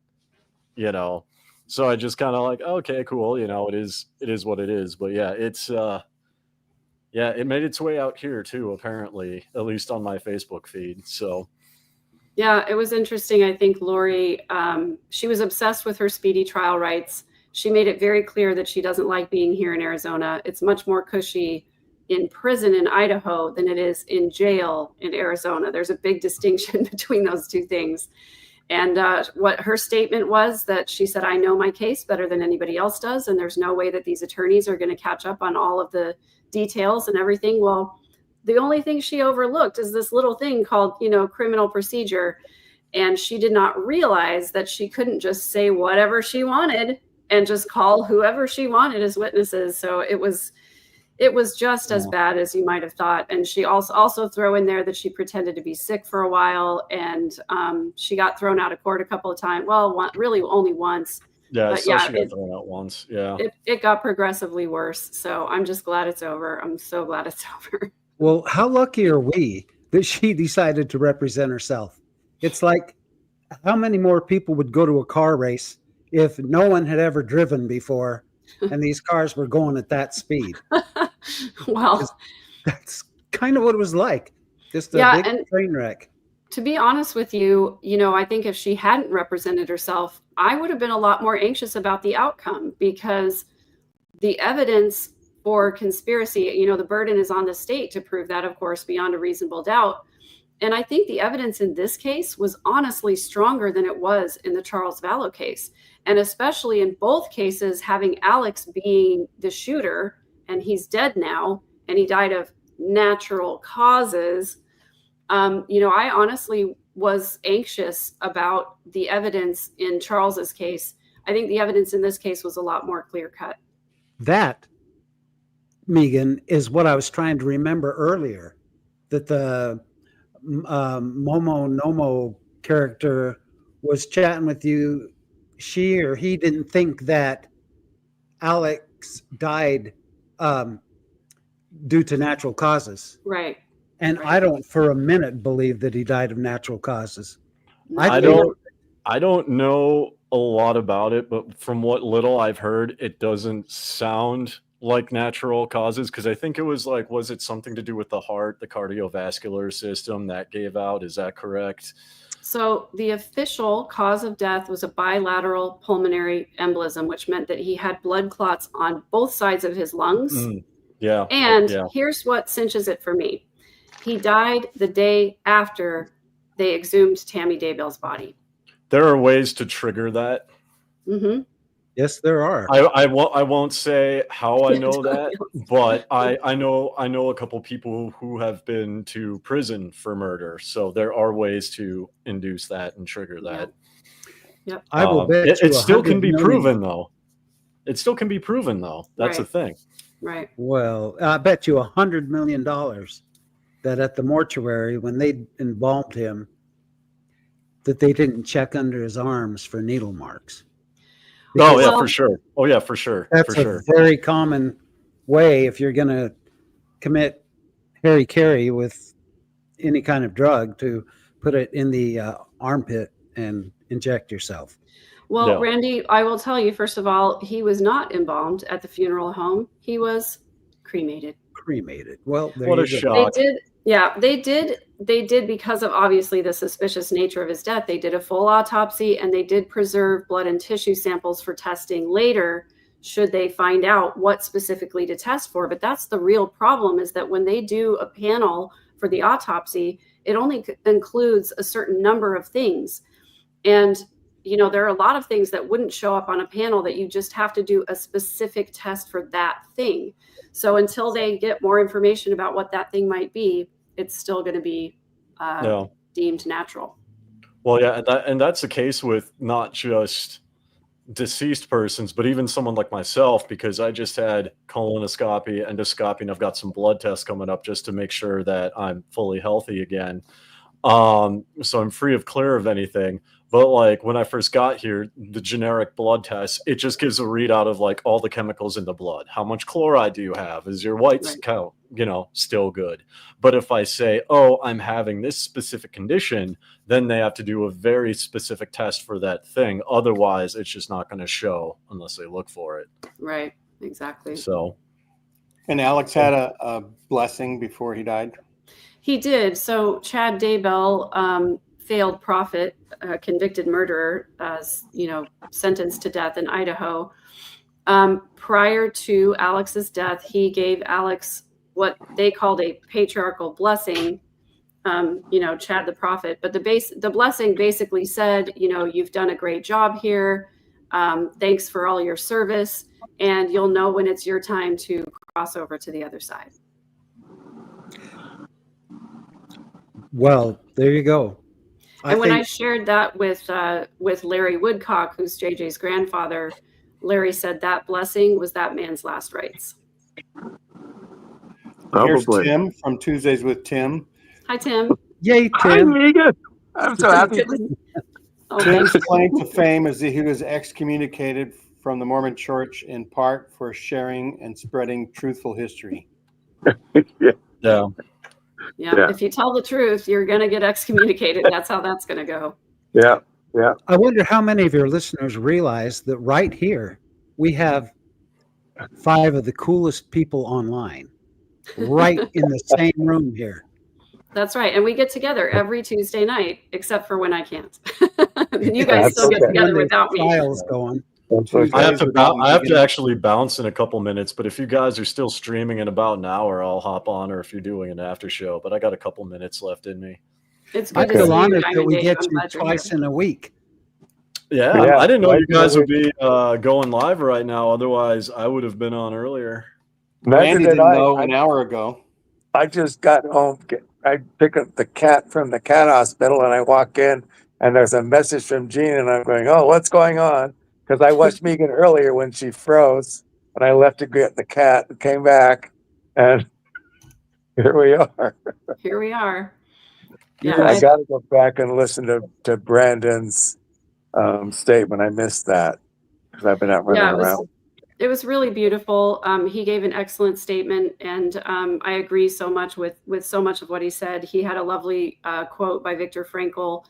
So I just kind of like, okay, cool. You know, it is what it is. But yeah, it's yeah, it made its way out here too, apparently, at least on my Facebook feed. So Yeah, it was interesting. I think Lori, she was obsessed with her speedy trial rights. She made it very clear that she doesn't like being here in Arizona. It's much more cushy in prison in Idaho than it is in jail in Arizona. There's a big distinction between those two things. And what her statement was that she said, I know my case better than anybody else does. And there's no way that these attorneys are going to catch up on all of the details and everything. Well, the only thing she overlooked is this little thing called, criminal procedure. And she did not realize that she couldn't just say whatever she wanted and just call whoever she wanted as witnesses. So it was just as bad as you might have thought. And she also throw in there that she pretended to be sick for a while, and she got thrown out of court a couple of times. Well, really only once. yeah, But so yeah, she got thrown out once. Yeah. it got progressively worse. So I'm just glad it's over. I'm so glad it's over. Well, how lucky are we that she decided to represent herself? It's like, how many more people would go to a car race if no one had ever driven before and these cars were going at that speed? Well, That's kind of what it was like. Just a Yeah, big and- train wreck. to be honest with you, I think if she hadn't represented herself, I would have been a lot more anxious about the outcome, because the evidence for conspiracy, the burden is on the state to prove that, of course, beyond a reasonable doubt. And I think the evidence in this case was honestly stronger than it was in the Charles Vallow case. And especially in both cases, having Alex being the shooter, and he's dead now, and he died of natural causes. I honestly was anxious about the evidence in Charles's case. I think the evidence in this case was a lot more clear cut. That, Megan, is what I was trying to remember earlier, that the Momo Nomo character was chatting with you. She or he didn't think that Alex died due to natural causes. Right. And Right. I don't for a minute believe that he died of natural causes. I think- don't know a lot about it, but from what little I've heard, it doesn't sound like natural causes, because I think it was like, was it something to do with the heart, the cardiovascular system that gave out? Is that correct? So the official cause of death was a bilateral pulmonary embolism, which meant that he had blood clots on both sides of his lungs. Yeah. And yeah. here's what cinches it for me. He died the day after they exhumed Tammy Daybell's body. There are ways to trigger that. Mm-hmm. Yes, there are. I won't say how I know that, but I know a couple people who have been to prison for murder. So there are ways to induce that and trigger that. Yep. I will bet you it still can 100 be million. proven though. It still can be proven though. That's the Right. thing. Right. Well, I bet you $100 million that at the mortuary, when they embalmed him, that they didn't check under his arms for needle marks. Oh yeah, Well- for sure. Oh yeah, for sure. That's For a sure. very common way if you're going to commit carry with any kind of drug, to put it in the armpit and inject yourself. Well, Yeah. Randy, I will tell you, first of all, he was not embalmed at the funeral home. He was cremated. Cremated. Well, there What a you go. shock. They did because of obviously the suspicious nature of his death. They did a full autopsy, and they did preserve blood and tissue samples for testing later, should they find out what specifically to test for. But that's the real problem, is that when they do a panel for the autopsy, it only includes a certain number of things. And there are a lot of things that wouldn't show up on a panel, that you just have to do a specific test for that thing. So until they get more information about what that thing might be, it's still going to be Yeah. deemed natural. Well, yeah, and that's the case with not just deceased persons, but even someone like myself, because I just had colonoscopy, endoscopy, and I've got some blood tests coming up just to make sure that I'm fully healthy again. So I'm free of clear of anything. But like when I first got here, the generic blood test, it just gives a readout of like all the chemicals in the blood. How much chloride do you have? Is your whites Right. count still good. But if I say, oh, I'm having this specific condition, then they have to do a very specific test for that thing. Otherwise, it's just not going to show unless they look for it. Right. Exactly. So. And Alex had a blessing before he died. He did. So Chad Daybell, failed prophet, convicted murderer, sentenced to death in Idaho. Prior to Alex's death, he gave Alex what they called a patriarchal blessing, Chad the prophet. But the blessing basically said, you've done a great job here. Thanks for all your service. And you'll know when it's your time to cross over to the other side. Well, there you go. And when I shared that with Larry Woodcock, who's JJ's grandfather, Larry said that blessing was that man's last rites. Here's Probably. Tim from Tuesdays with Tim. Hi, Tim. Yay, Hi, Tim. Megan. I'm so happy. Tim's claim to fame is that he was excommunicated from the Mormon Church in part for sharing and spreading truthful history. Yeah. Yeah. If you tell the truth, you're going to get excommunicated. That's how that's going to go. Yeah. Yeah. I wonder how many of your listeners realize that right here we have 5 of the coolest people online, right in the same room here. That's right. And we get together every Tuesday night, except for when I can't. You guys still get together without me. Files going. I have to actually bounce in a couple minutes, but if you guys are still streaming in about an hour, I'll hop on, or if you're doing an after show, but I got a couple minutes left in me. It's I good to see feel you, honored that Diamond we Dave. get I'm you glad you're twice here. in a week. Yeah, I didn't know you guys would be going live right now. Otherwise, I would have been on earlier. Randy didn't know an hour ago. I just got home. I pick up the cat from the cat hospital, and I walk in, and there's a message from Jean, and I'm going, oh, what's going on? Because I watched Megan earlier when she froze, and I left to get the cat and came back, and here we are. Here we are. Yeah, Yeah, I got to go back and listen to Brandon's statement. I missed that because I've been out running around. It was really beautiful. He gave an excellent statement, and I agree so much with so much of what he said. He had a lovely quote by Viktor Frankl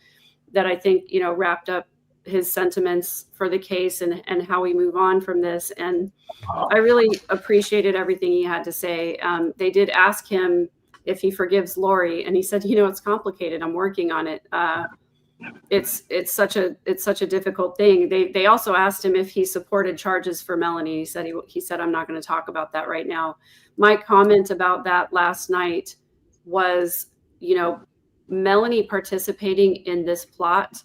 that I think wrapped up his sentiments for the case and how we move on from this. And I really appreciated everything he had to say. They did ask him if he forgives Lori, and he said, it's complicated. I'm working on it. It's such a difficult thing. They also asked him if he supported charges for Melani. He said I'm not going to talk about that right now. My comment about that last night was, Melani participating in this plot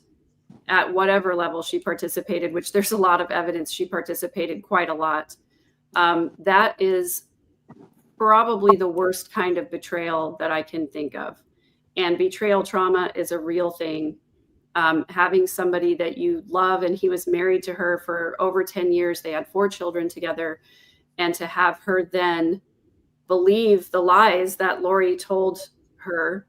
at whatever level she participated, which there's a lot of evidence she participated quite a lot. That is probably the worst kind of betrayal that I can think of. And betrayal trauma is a real thing. Having somebody that you love, and he was married to her for over 10 years. They had 4 children together. And to have her then believe the lies that Lori told her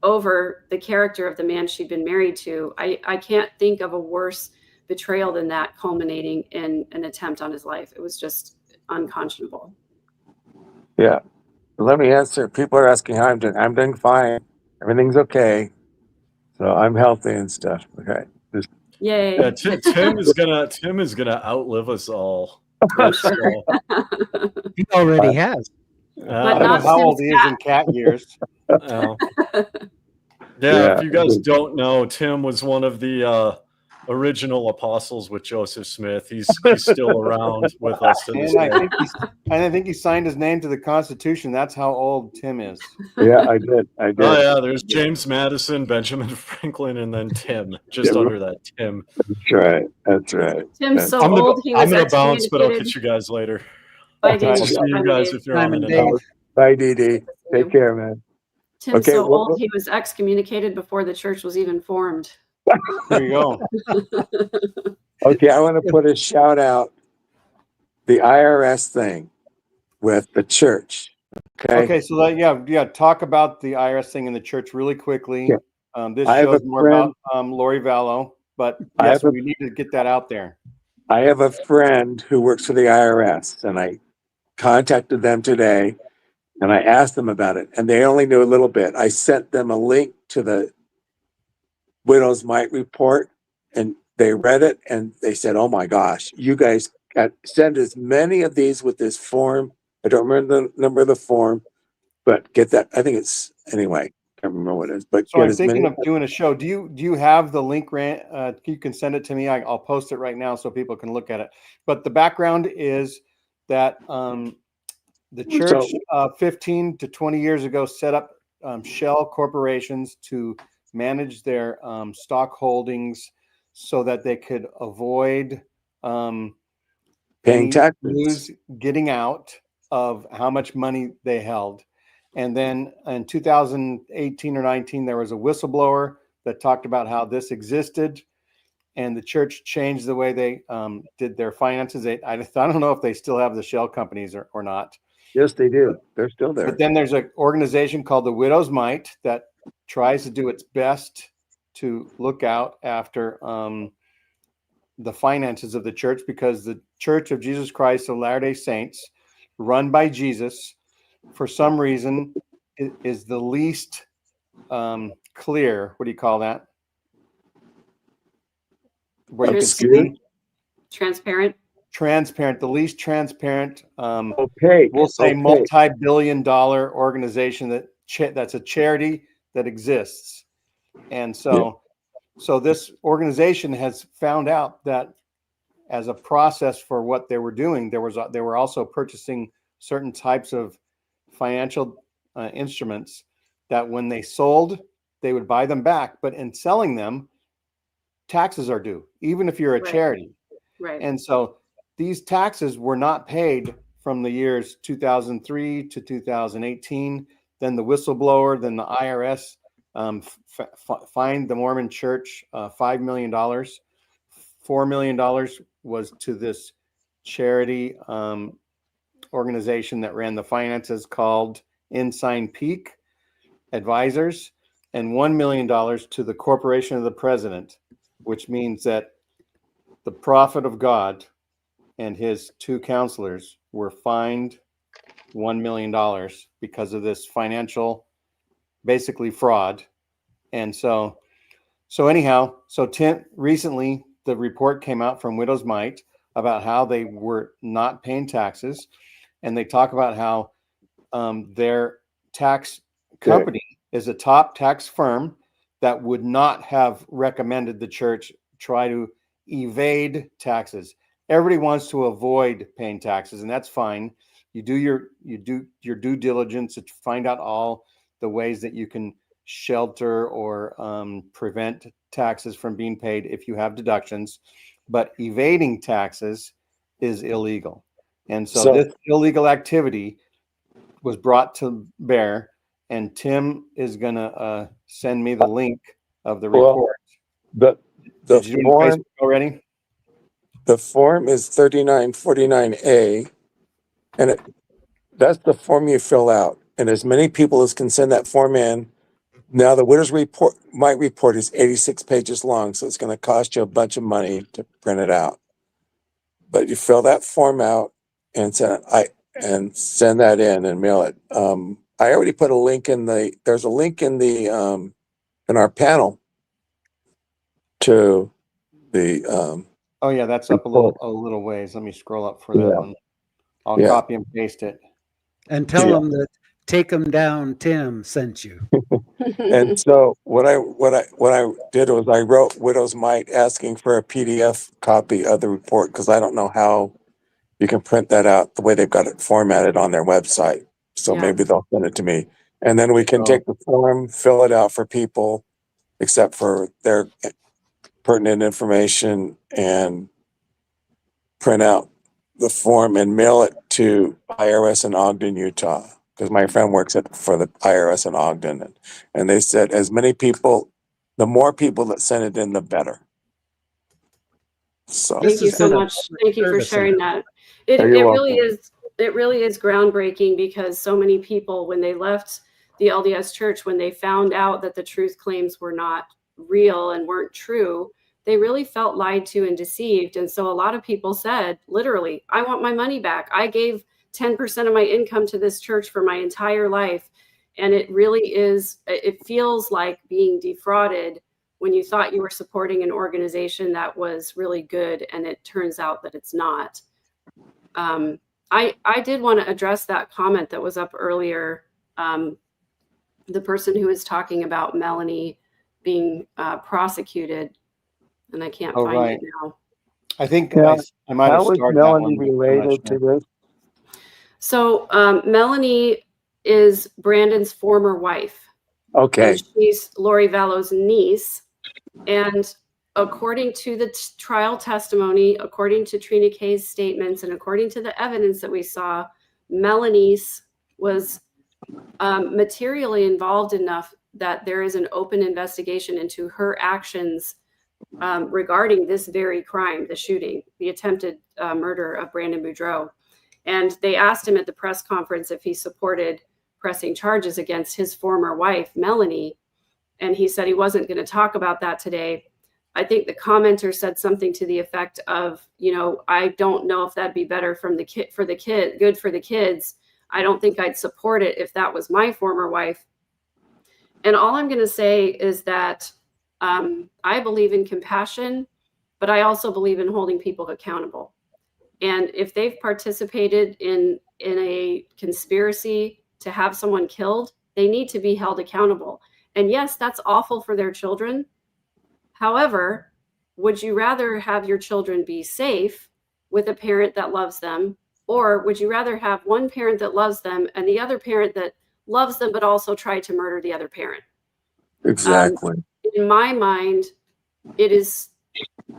over the character of the man she'd been married to, I can't think of a worse betrayal than that, culminating in an attempt on his life. It was just unconscionable. Yeah. Let me answer. People are asking how I'm doing. I'm doing fine. Everything's okay. So I'm healthy and stuff. Okay. Yay. Yeah, Tim is gonna outlive us all. So, He already has. I don't know how old he is in cat years. Yeah, if you guys don't know, Tim was one of the original apostles with Joseph Smith. He's still around with us to this day. I think he signed his name to the Constitution. That's how old Tim is. Yeah, I did. Oh yeah, there's James Madison, Benjamin Franklin, and then Tim. Just under that, Tim. That's right. Tim's so old. I'm gonna bounce, but I'll catch you guys later. Bye, Dee. I'll see you guys if you're on in an hour. Bye, Dee Dee. Take care, man. Tim's so old, he was excommunicated before the church was even formed. There you go. Okay, I want to put a shout out. The IRS thing with the church. Okay, so talk about the IRS thing in the church really quickly. Yeah. This shows more about Lori Vallow, but yes, we need to get that out there. I have a friend who works for the IRS, and I contacted them today. And I asked them about it, and they only knew a little bit. I sent them a link to the Widow's Mite report, and they read it, and they said, "Oh my gosh, you guys send as many of these with this form." I don't remember the number of the form, but get that. I think it's anyway. I can't remember what it is, but So get I'm as many. thinking of doing a show. Do you have the link, Rand? You can send it to me. I'll post it right now so people can look at it. But the background is that the church So 15 to 20 years ago set up shell corporations to manage their stock holdings so that they could avoid paying any taxes. news getting out of how much money they held. And then in 2018 or 19, there was a whistleblower that talked about how this existed, and the church changed the way they did their finances. I don't know if they still have the shell companies or not. Yes, they do. They're still there. But then there's an organization called the Widow's Mite that tries to do its best to look out after the finances of the church, because the Church of Jesus Christ of Latter-day Saints, run by Jesus, for some reason, is the least clear. What do you call that? Where you can Obscure? see Transparent. transparent, the least transparent. Opaque. We'll say Opaque. multi-billion-dollar organization that's a charity that exists. And so this organization has found out that as a process for what they were doing, they were also purchasing certain types of financial instruments that when they sold, they would buy them back. But in selling them, taxes are due, even if you're a Right. charity. Right. And so these taxes were not paid from the years 2003 to 2018. Then the whistleblower, then the IRS fined the Mormon Church $5 million. $4 million was to this charity organization that ran the finances called Ensign Peak Advisors, and $1 million to the Corporation of the President, which means that the prophet of God and his two counselors were fined $1 million because of this financial, basically fraud. And so anyhow, Tim, recently the report came out from Widow's Mite about how they were not paying taxes, and they talk about how their tax company is a top tax firm that would not have recommended the church try to evade taxes. Everybody wants to avoid paying taxes, and that's fine. You do your due diligence to find out all the ways that you can shelter or prevent taxes from being paid if you have deductions, but evading taxes is illegal. And so this illegal activity was brought to bear, and Tim is gonna send me the link of the report. The Did you do it on form Facebook already? the form is 3949A, and that's the form you fill out. And as many people as can send that form in. Now the Widow's Mite report is 86 pages long, so it's going to cost you a bunch of money to print it out. But you fill that form out and send that in and mail it. I already put a link there's a link in our panel to the Oh yeah, that's up a little ways. Let me scroll up for that one. I'll copy and paste it. And tell them that Take 'em down, Tim sent you. And so what I did was I wrote Widow's Mite asking for a PDF copy of the report, because I don't know how you can print that out the way they've got it formatted on their website. So maybe they'll send it to me, and then we can take the form, fill it out for people, except for their pertinent information, and print out the form and mail it to IRS in Ogden, Utah. Because my friend works for the IRS in Ogden, and they said the more people that send it in, the better. So thank you so much. Thank you for sharing that. It really is groundbreaking, because so many people, when they left the LDS Church, when they found out that the truth claims were not real and weren't true, they really felt lied to and deceived. And so a lot of people said, literally, I want my money back. I gave 10% of my income to this church for my entire life. And it really is, it feels like being defrauded when you thought you were supporting an organization that was really good, and it turns out that it's not. I did want to address that comment that was up earlier. The person who was talking about Melani being prosecuted, and I can't find it now. I think Yeah. I might have How is started that Melanie one. but I'm not related sure. to this? So Melani is Brandon's former wife. Okay. And she's Lori Vallow's niece. And according to the trial testimony, according to Trina Kay's statements, and according to the evidence that we saw, Melanie was materially involved enough that there is an open investigation into her actions regarding this very crime, the shooting, the attempted murder of Brandon Boudreau. And they asked him at the press conference if he supported pressing charges against his former wife, Melani. And he said he wasn't going to talk about that today. I think the commenter said something to the effect of, you know, I don't know if that'd be better good for the kids. I don't think I'd support it if that was my former wife. And all I'm going to say is that I believe in compassion, but I also believe in holding people accountable. And if they've participated in a conspiracy to have someone killed, they need to be held accountable. And yes, that's awful for their children. However, would you rather have your children be safe with a parent that loves them? Or would you rather have one parent that loves them and the other parent that loves them, but also try to murder the other parent? Exactly. In my mind, it is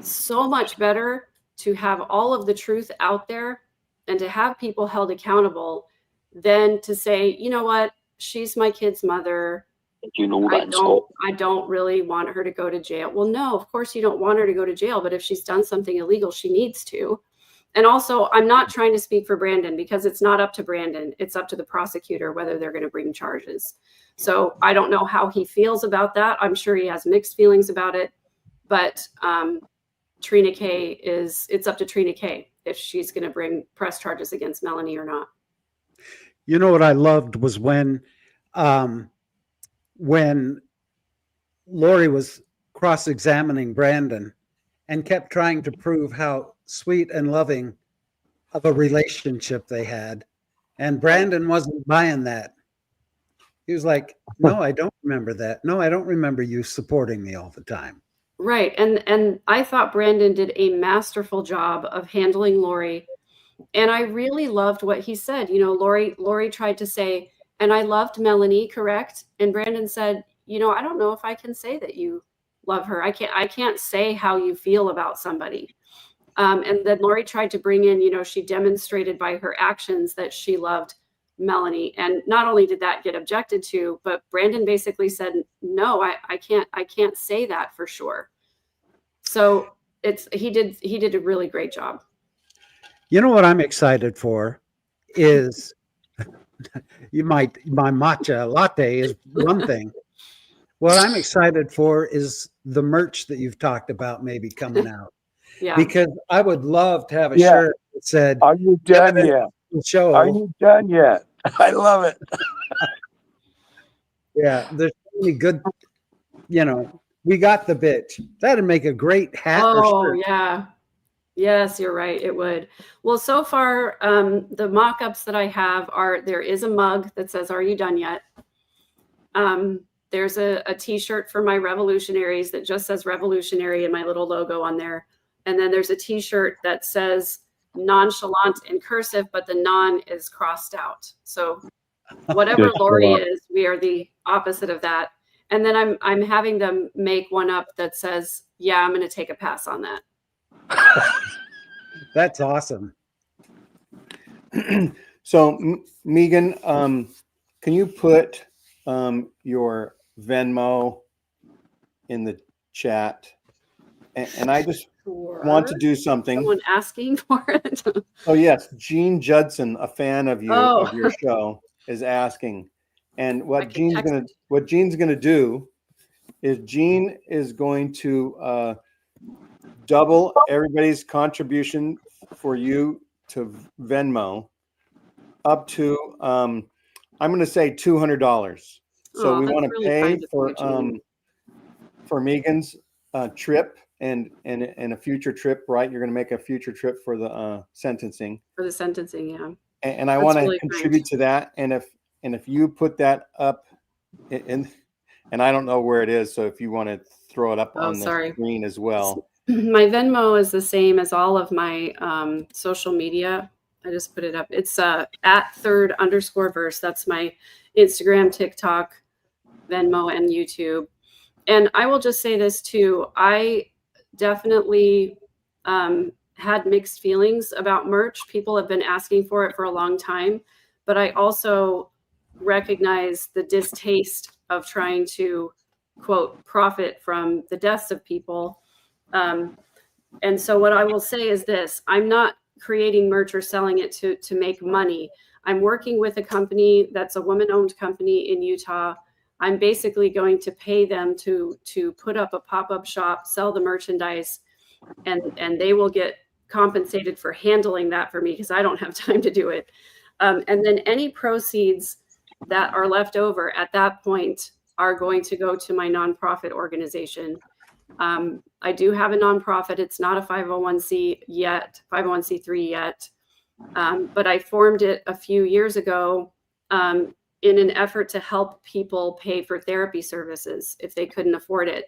so much better to have all of the truth out there and to have people held accountable than to say, you know what, she's my kid's mother. I don't really want her to go to jail. Well, no, of course you don't want her to go to jail, but if she's done something illegal, she needs to. And also, I'm not trying to speak for Brandon because it's not up to Brandon. It's up to the prosecutor whether they're going to bring charges. So I don't know how he feels about that. I'm sure he has mixed feelings about it, but Trina Kay it's up to Trina Kay if she's going to press charges against Melani or not. You know what I loved was when Lori was cross-examining Brandon and kept trying to prove how sweet and loving of a relationship they had. And Brandon wasn't buying that. He was like, no, I don't remember that. No, I don't remember you supporting me all the time. Right. And I thought Brandon did a masterful job of handling Lori. And I really loved what he said. You know, Lori tried to say, and I loved Melani, correct? And Brandon said, you know, I don't know if I can say that you love her. I can't say how you feel about somebody. And then Lori tried to bring in, you know, she demonstrated by her actions that she loved Melani. And not only did that get objected to, but Brandon basically said, no, I can't say that for sure. So he did a really great job. You know what I'm excited for is my matcha latte is one thing. What I'm excited for is the merch that you've talked about maybe coming out. Yeah. Because I would love to have a shirt that said, "Are you done yet? Show. Are you done yet?" I love it. Yeah, there's so many good, you know, we got the bitch. That'd make a great hat or shirt. Yeah. Yes, you're right. It would. Well, so far, the mock-ups that I have there is a mug that says, "Are you done yet?" There's a t-shirt for my revolutionaries that just says revolutionary and my little logo on there. And then there's a t-shirt that says nonchalant in cursive, but the non is crossed out. So whatever Lori is, we are the opposite of that. And then I'm having them make one up that says, yeah, I'm going to take a pass on that. That's awesome. So Megan, can you put your Venmo in the chat? And I just want to do something. Someone asking for it. Oh yes, Jean Judson, a fan of you of your show, is asking. And what Jean's gonna do is Jean is going to double everybody's contribution for you to Venmo, up to I'm going to say $200. So Oh, we that's want to really pay kind of you, Gene. for Megan's trip and a future trip, right? You're going to make a future trip for the sentencing, For the sentencing, yeah. and I That's want to really contribute to that. And if you put that up in, and I don't know where it is, so if you want to throw it up Oh, on the sorry. screen as well. My Venmo is the same as all of my social media. I just put it up. It's at @3rd_verse. That's my Instagram, TikTok, Venmo, and YouTube. And I will just say this too. I definitely had mixed feelings about merch. People have been asking for it for a long time, but I also recognize the distaste of trying to, quote, profit from the deaths of people. And so what I will say is this: I'm not creating merch or selling it to make money. I'm working with a company that's a woman-owned company in Utah. I'm basically going to pay them to put up a pop-up shop, sell the merchandise, and they will get compensated for handling that for me because I don't have time to do it. And then any proceeds that are left over at that point are going to go to my nonprofit organization. I do have a nonprofit. It's not a 501c yet, 501c3 yet, but I formed it a few years ago in an effort to help people pay for therapy services if they couldn't afford it.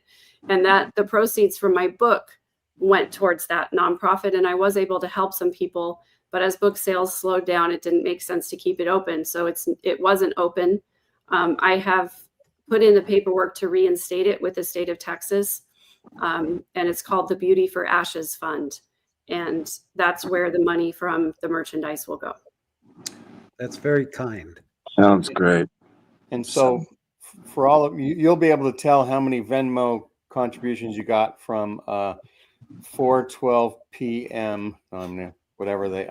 And that the proceeds from my book went towards that nonprofit, and I was able to help some people. But as book sales slowed down, it didn't make sense to keep it open. So it wasn't open. I have put in the paperwork to reinstate it with the state of Texas. And it's called the Beauty for Ashes Fund. And that's where the money from the merchandise will go. That's very kind. Sounds great. And so for all of you, you'll be able to tell how many Venmo contributions you got from 4:12 p.m. Whatever they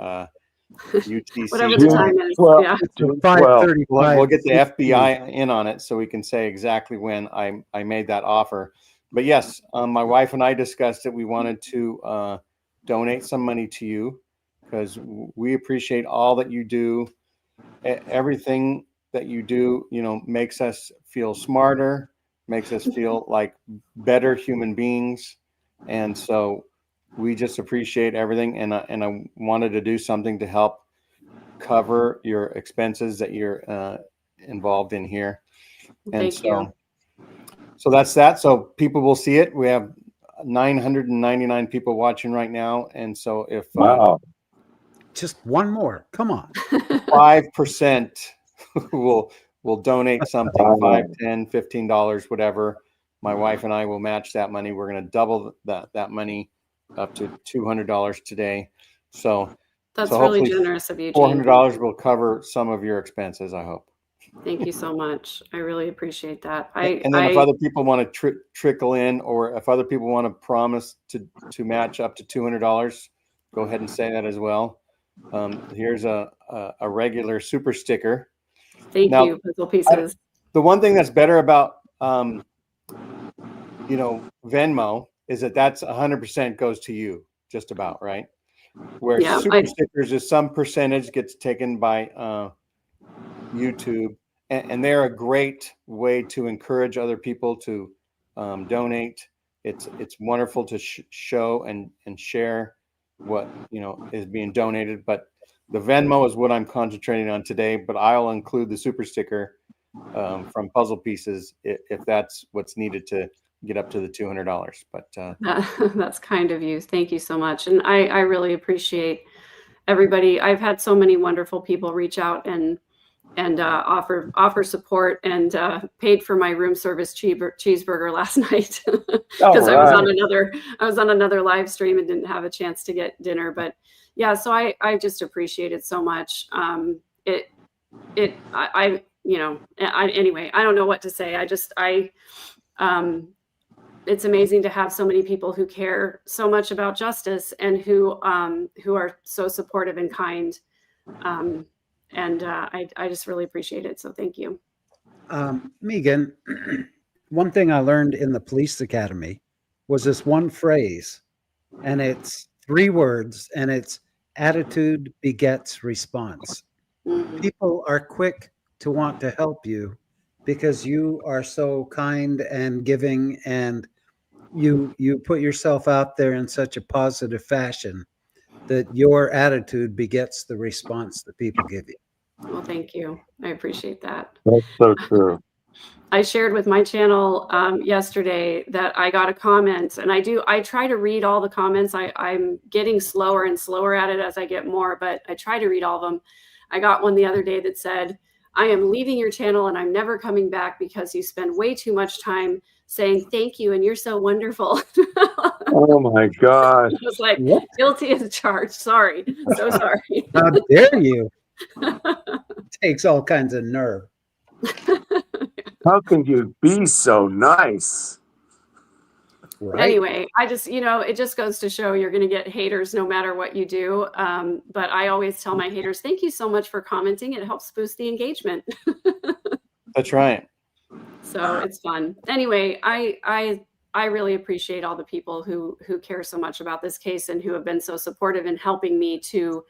UTC. Whatever the time is. Well, Yeah. June 5:35. We'll get the FBI in on it so we can say exactly when I made that offer. But yes, my wife and I discussed it. We wanted to donate some money to you because we appreciate all that you do. Everything that you do, makes us feel smarter, makes us feel like better human beings. And so we just appreciate everything. And I wanted to do something to help cover your expenses that you're involved in here. And Thank you. so that's that. So people will see it. We have 999 people watching right now. And so if Just one more. Come on. 5% will donate something, $5, $10, $15, whatever, my wife and I will match that money. We're going to double that money up to $200 today. So That's so really hopefully generous of you, Gene. $400 will cover some of your expenses, I hope. Thank you so much. I really appreciate that. And then if other people want to trickle in, or if other people want to promise to match up to $200, go ahead and say that as well. Here's a regular super sticker. Thank you, puzzle pieces. The one thing that's better about Venmo is that's 100% goes to you, just about, right? Where super stickers is some percentage gets taken by YouTube, and they're a great way to encourage other people to donate. It's wonderful to show and share what is being donated. But the Venmo is what I'm concentrating on today. But I'll include the super sticker from Puzzle Pieces if that's what's needed to get up to the $200. But that's kind of you. Thank you so much, and I really appreciate everybody. I've had so many wonderful people reach out and offer support, and paid for my room service cheeseburger last night because I was on another live stream and didn't have a chance to get dinner. But yeah, so I just appreciate it so much. Anyway, I don't know what to say. It's amazing to have so many people who care so much about justice and who are so supportive and kind. And I just really appreciate it. So thank you. Megan, one thing I learned in the police academy was this one phrase, and it's 3 words, and it's attitude begets response. People are quick to want to help you because you are so kind and giving, and you put yourself out there in such a positive fashion that your attitude begets the response that people give you. Well, thank you. I appreciate that. That's so true. I shared with my channel yesterday that I got a comment, and I try to read all the comments. I'm getting slower and slower at it as I get more, but I try to read all of them. I got one the other day that said, "I am leaving your channel and I'm never coming back because you spend way too much time saying thank you and you're so wonderful." Oh my gosh. I was like, What? guilty as charged. Sorry. So sorry. How dare you? Takes all kinds of nerve. How can you be so nice? Right. Anyway, I just, it just goes to show you're going to get haters no matter what you do. But I always tell my haters, thank you so much for commenting. It helps boost the engagement. That's right. So it's fun. Anyway, I really appreciate all the people who care so much about this case and who have been so supportive in helping me to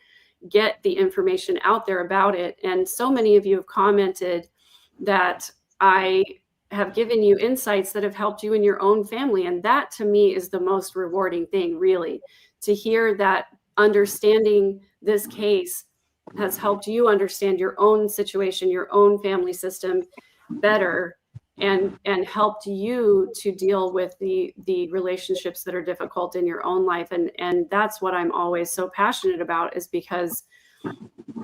get the information out there about it. And so many of you have commented that I have given you insights that have helped you in your own family. And that to me is the most rewarding thing, really, to hear that understanding this case has helped you understand your own situation, your own family system better, and helped you to deal with the relationships that are difficult in your own life. And that's what I'm always so passionate about, is because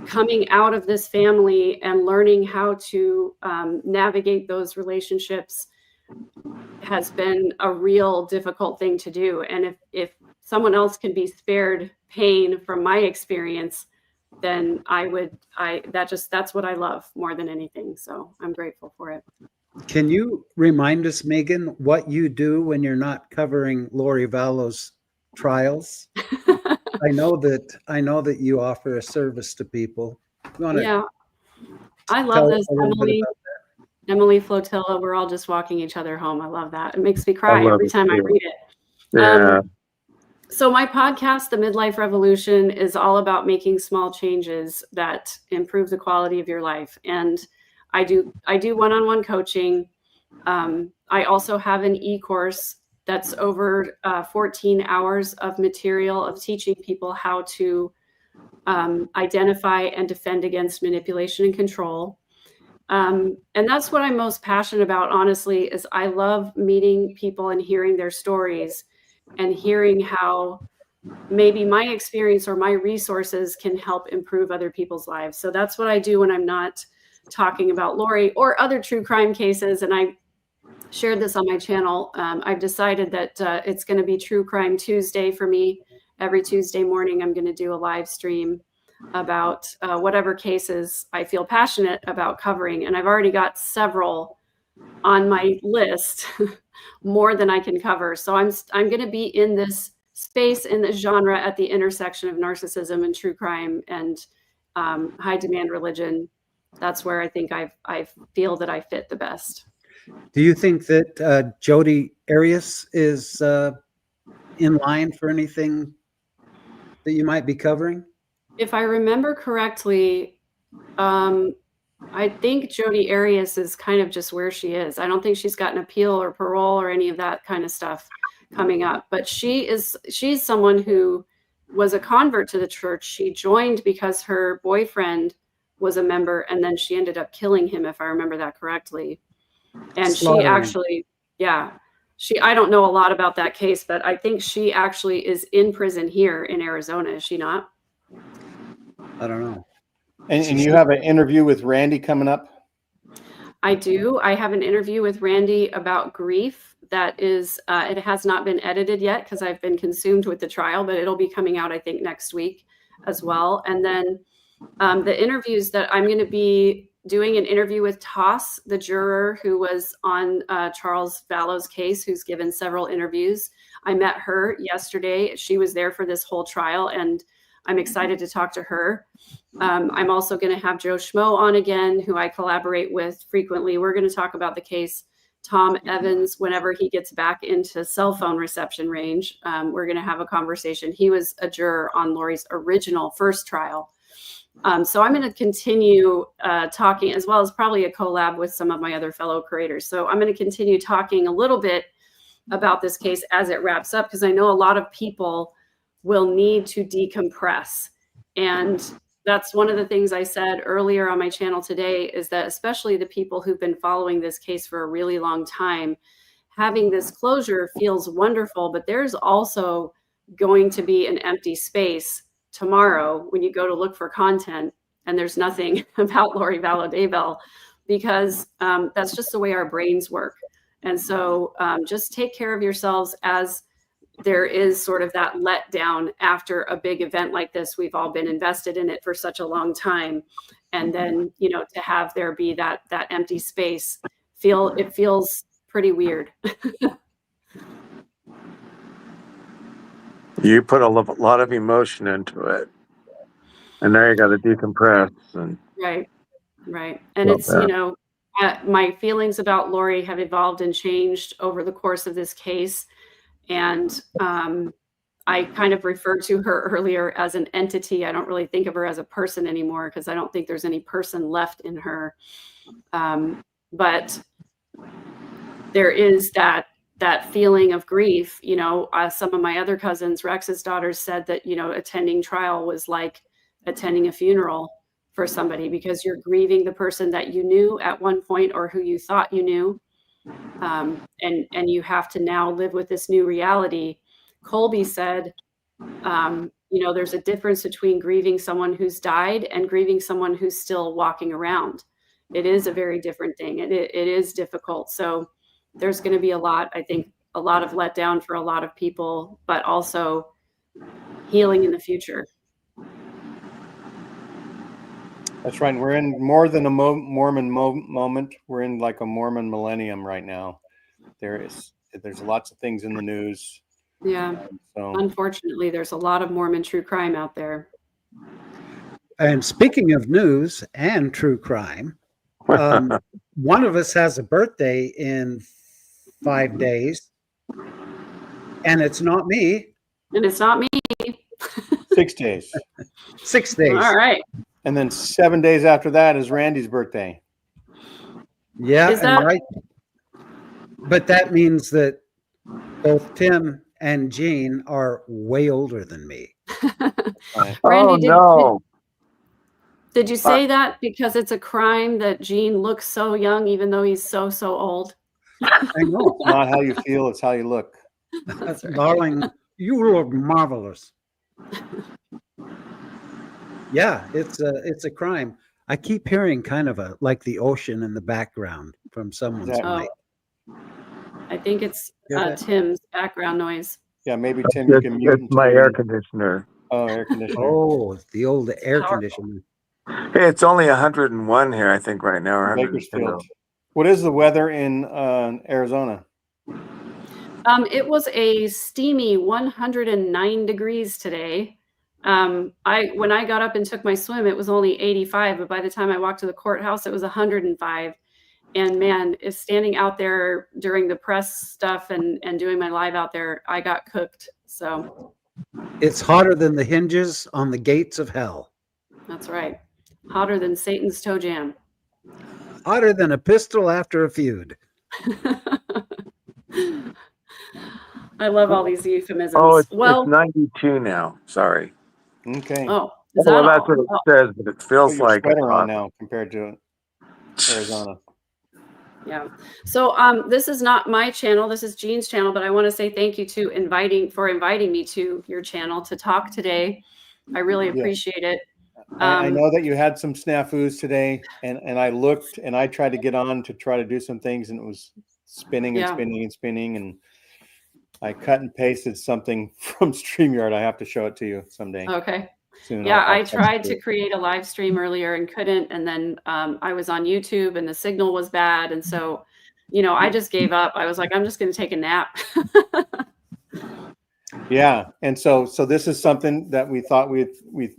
coming out of this family and learning how to navigate those relationships has been a real difficult thing to do. And if someone else can be spared pain from my experience, then that's what I love more than anything. So I'm grateful for it. Can you remind us, Megan, what you do when you're not covering Lori Vallow's trials? I know that you offer a service to people. Yeah, I love this, Emily Flotilla. We're all just walking each other home. I love that. It makes me cry every time I read it. Yeah. So my podcast, The Midlife Revolution, is all about making small changes that improve the quality of your life. And I do one-on-one coaching. I also have an e-course that's over 14 hours of material of teaching people how to identify and defend against manipulation and control. And that's what I'm most passionate about, honestly, is I love meeting people and hearing their stories and hearing how maybe my experience or my resources can help improve other people's lives. So that's what I do when I'm not talking about Lori or other true crime cases. And I shared this on my channel. I've decided that it's going to be True Crime Tuesday for me. Every Tuesday morning, I'm going to do a live stream about whatever cases I feel passionate about covering. And I've already got several on my list, more than I can cover. So I'm going to be in this space, in this genre, at the intersection of narcissism and true crime and high demand religion. That's where I think I feel that I fit the best. Do you think that Jodi Arias is in line for anything that you might be covering? If I remember correctly, I think Jodi Arias is kind of just where she is. I don't think she's got an appeal or parole or any of that kind of stuff coming up. But she's someone who was a convert to the church. She joined because her boyfriend was a member, and then she ended up killing him, if I remember that correctly. And she actually, I don't know a lot about that case, but I think she actually is in prison here in Arizona. Is she not? I don't know. And you have an interview with Randy coming up? I do. I have an interview with Randy about grief that is, it has not been edited yet because I've been consumed with the trial, but it'll be coming out, I think, next week as well. And then the interviews that I'm going to be doing an interview with Toss, the juror who was on Charles Vallow's case, who's given several interviews. I met her yesterday. She was there for this whole trial, and I'm excited to talk to her. I'm also going to have Joe Schmo on again, who I collaborate with frequently. We're going to talk about the case Tom Evans whenever he gets back into cell phone reception range. We're going to have a conversation. He was a juror on Lori's original first trial. So I'm going to continue talking, as well as probably a collab with some of my other fellow creators. So I'm going to continue talking a little bit about this case as it wraps up, because I know a lot of people will need to decompress. And that's one of the things I said earlier on my channel today, is that especially the people who've been following this case for a really long time, having this closure feels wonderful, but there's also going to be an empty space tomorrow when you go to look for content and there's nothing about Lori Vallow Daybell, because that's just the way our brains work. And so just take care of yourselves, as there is sort of that letdown after a big event like this. We've all been invested in it for such a long time. And then, you know, to have there be that empty space, it feels pretty weird. You put a lot of emotion into it, and now you got to decompress. And Right. And it's, you know, my feelings about Lori have evolved and changed over the course of this case. And I kind of referred to her earlier as an entity. I don't really think of her as a person anymore, because I don't think there's any person left in her. But there is that feeling of grief. You know, some of my other cousins, Rex's daughters, said that, you know, attending trial was like attending a funeral for somebody, because you're grieving the person that you knew at one point, or who you thought you knew. And you have to now live with this new reality. Colby said, you know, there's a difference between grieving someone who's died and grieving someone who's still walking around. It is a very different thing. It is difficult. So there's going to be I think a lot of letdown for a lot of people, but also healing in the future. That's right. We're in more than a Mormon moment. We're in like a Mormon millennium right now. There's lots of things in the news. Yeah. So unfortunately, there's a lot of Mormon true crime out there. And speaking of news and true crime, one of us has a birthday in 5 days, and it's not me. And it's not me. 6 days. 6 days. All right. And then 7 days after that is Randy's birthday. Yeah, Is that right? But that means that both Tim and Jean are way older than me. Randy, no. Did you say that because it's a crime that Gene looks so young, even though he's so old? I know. It's not how you feel, it's how you look. That's right. Darling, you look marvelous. Yeah, it's a crime. I keep hearing kind of like the ocean in the background from someone's mic. I think it's Hear that? Tim's background noise. Yeah, maybe Tim, you can mute. It's my air conditioner. Oh, air conditioner. Oh, the old air Powerful. conditioner. Hey, it's only 101 here, I think, right now. Or Bakersfield. What is the weather in Arizona? It was a steamy 109 degrees today. When I got up and took my swim, it was only 85, but by the time I walked to the courthouse, it was 105. And man, if standing out there during the press stuff and doing my live out there, I got cooked. So It's hotter than the hinges on the gates of hell. that's right. Hotter than Satan's toe jam. Hotter than a pistol after a feud. I love all these euphemisms. Oh, it's 92 now. Sorry. Okay. Oh, is that Well, that's all? what it says, but it feels Put your like sweater on now compared to Arizona. Yeah. So this is not my channel. This is Jean's channel, but I want to say thank you to inviting me to your channel to talk today. I really appreciate it. I know that you had some snafus today, and I looked and I tried to get on to try to do some things, and it was spinning and spinning and spinning, and I cut and pasted something from StreamYard. I have to show it to you someday. Okay. Soon. Yeah, I tried to create a live stream earlier and couldn't, and then I was on YouTube and the signal was bad, and so, you know, I just gave up. I was like, I'm just going to take a nap. Yeah, and so this is something that we thought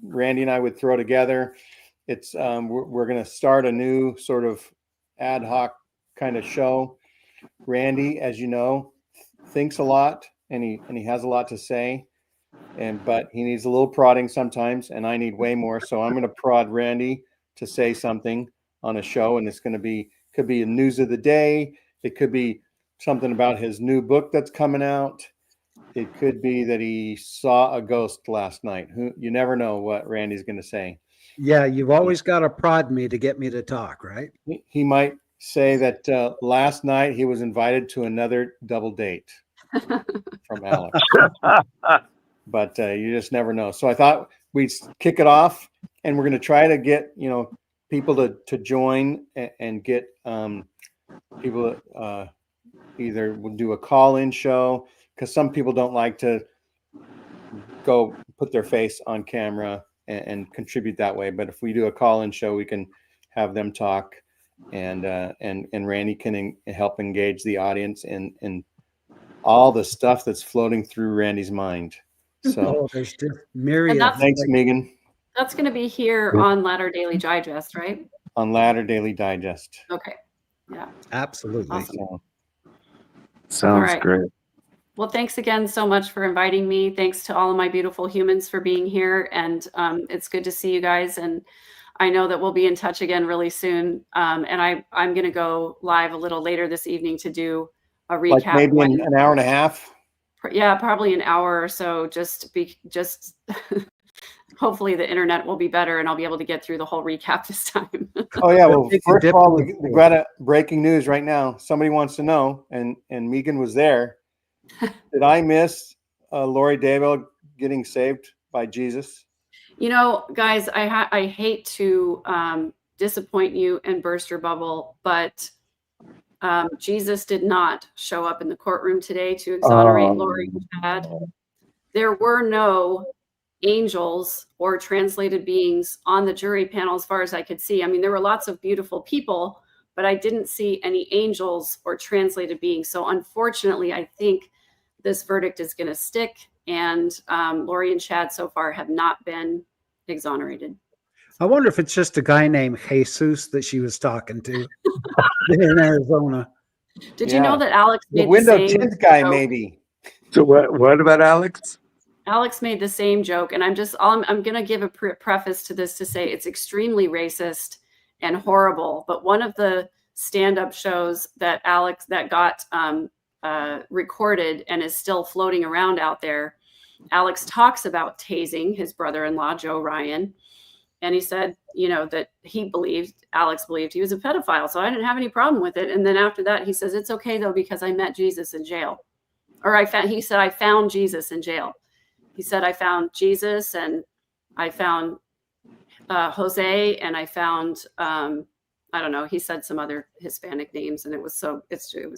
Randy and I would throw together. It's we're going to start a new sort of ad hoc kind of show. Randy, as you know, thinks a lot, and he has a lot to say, but he needs a little prodding sometimes, and I need way more. So I'm going to prod Randy to say something on a show, and it's going to could be a news of the day. It could be something about his new book that's coming out. It could be that he saw a ghost last night. You never know what Randy's going to say. Yeah, you've always got to prod me to get me to talk, right? He might say that last night he was invited to another double date from Alex. But you just never know. So I thought we'd kick it off, and we're going to try to get people to join and get people either we'll do a call-in show, because some people don't like to go put their face on camera and contribute that way. But if we do a call-in show, we can have them talk, and Randy can help engage the audience in all the stuff that's floating through Randy's mind. So there's just myriad. Thanks, Megan. That's going to be here on Ladder Daily Digest, right? On Ladder Daily Digest. Okay. Yeah. Absolutely. Awesome. Sounds great. Well, thanks again so much for inviting me. Thanks to all of my beautiful humans for being here. And it's good to see you guys. And I know that we'll be in touch again really soon. And I'm going to go live a little later this evening to do a recap. Like maybe in an hour and a half? Yeah, probably an hour or so. Just hopefully the internet will be better and I'll be able to get through the whole recap this time. Oh yeah. Well, first of all, we got a breaking news right now. Somebody wants to know, and Megan was there. Did I miss Lori Daybell getting saved by Jesus? Guys, I hate to disappoint you and burst your bubble, but Jesus did not show up in the courtroom today to exonerate Lori and Chad. There were no angels or translated beings on the jury panel as far as I could see. I mean, there were lots of beautiful people, but I didn't see any angels or translated beings. So unfortunately, I think this verdict is going to stick, and Lori and Chad so far have not been exonerated. I wonder if it's just a guy named Jesus that she was talking to in Arizona. Did you know that Alex made the window same tint guy, joke? maybe? So what about Alex? Alex made the same joke, and I'm going to give a preface to this to say it's extremely racist and horrible. But one of the stand-up shows that Alex that got recorded and is still floating around out there, Alex talks about tasing his brother-in-law Joe Ryan. And he said, that Alex believed he was a pedophile. So I didn't have any problem with it. And then after that, he says, it's okay, though, because I met Jesus in jail. He said, I found Jesus in jail. He said, I found Jesus, and I found Jose, and I found, I don't know. He said some other Hispanic names, and it was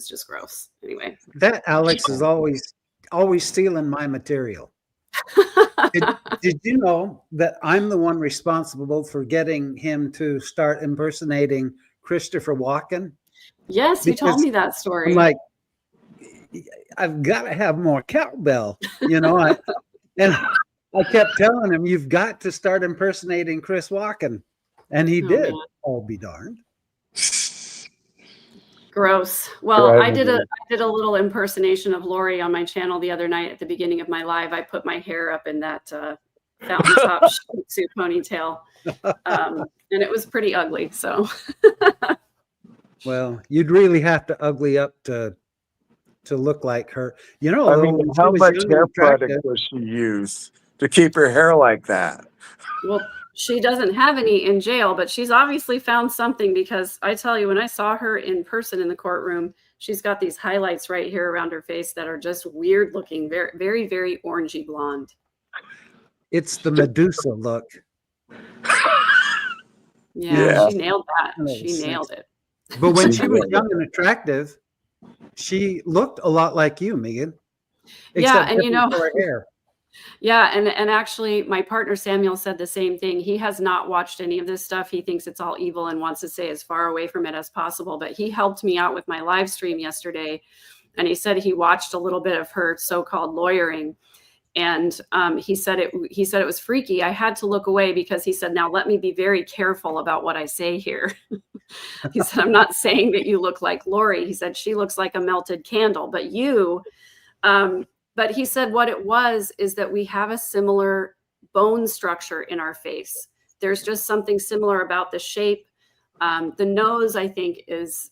just gross. Anyway. That Alex is always stealing my material. Did you know that I'm the one responsible for getting him to start impersonating Christopher Walken? Yes, you told me that story. I'm like, I've got to have more cowbell, and I kept telling him, you've got to start impersonating Chris Walken. And he did. Man. I'll be darned. Gross. Well, I did a little impersonation of Lori on my channel the other night at the beginning of my live. I put my hair up in that fountain top suit ponytail, and it was pretty ugly. So, well, you'd really have to ugly up to look like her. How much hair product does she use to keep her hair like that? Well, she doesn't have any in jail, but she's obviously found something, because I tell you, when I saw her in person in the courtroom, she's got these highlights right here around her face that are just weird looking, very, very, very orangey blonde. It's the Medusa look. Yeah, she nailed that. She nailed it. But when she was young and attractive, she looked a lot like you, Megan. Yeah, and her hair. Yeah, and actually, my partner Samuel said the same thing. He has not watched any of this stuff. He thinks it's all evil and wants to stay as far away from it as possible. But he helped me out with my live stream yesterday, and he said he watched a little bit of her so-called lawyering, and he said it was freaky. I had to look away, because he said, now let me be very careful about what I say here. He said, I'm not saying that you look like Lori. He said, she looks like a melted candle, but you But he said what it was is that we have a similar bone structure in our face. There's just something similar about the shape. The nose, I think, is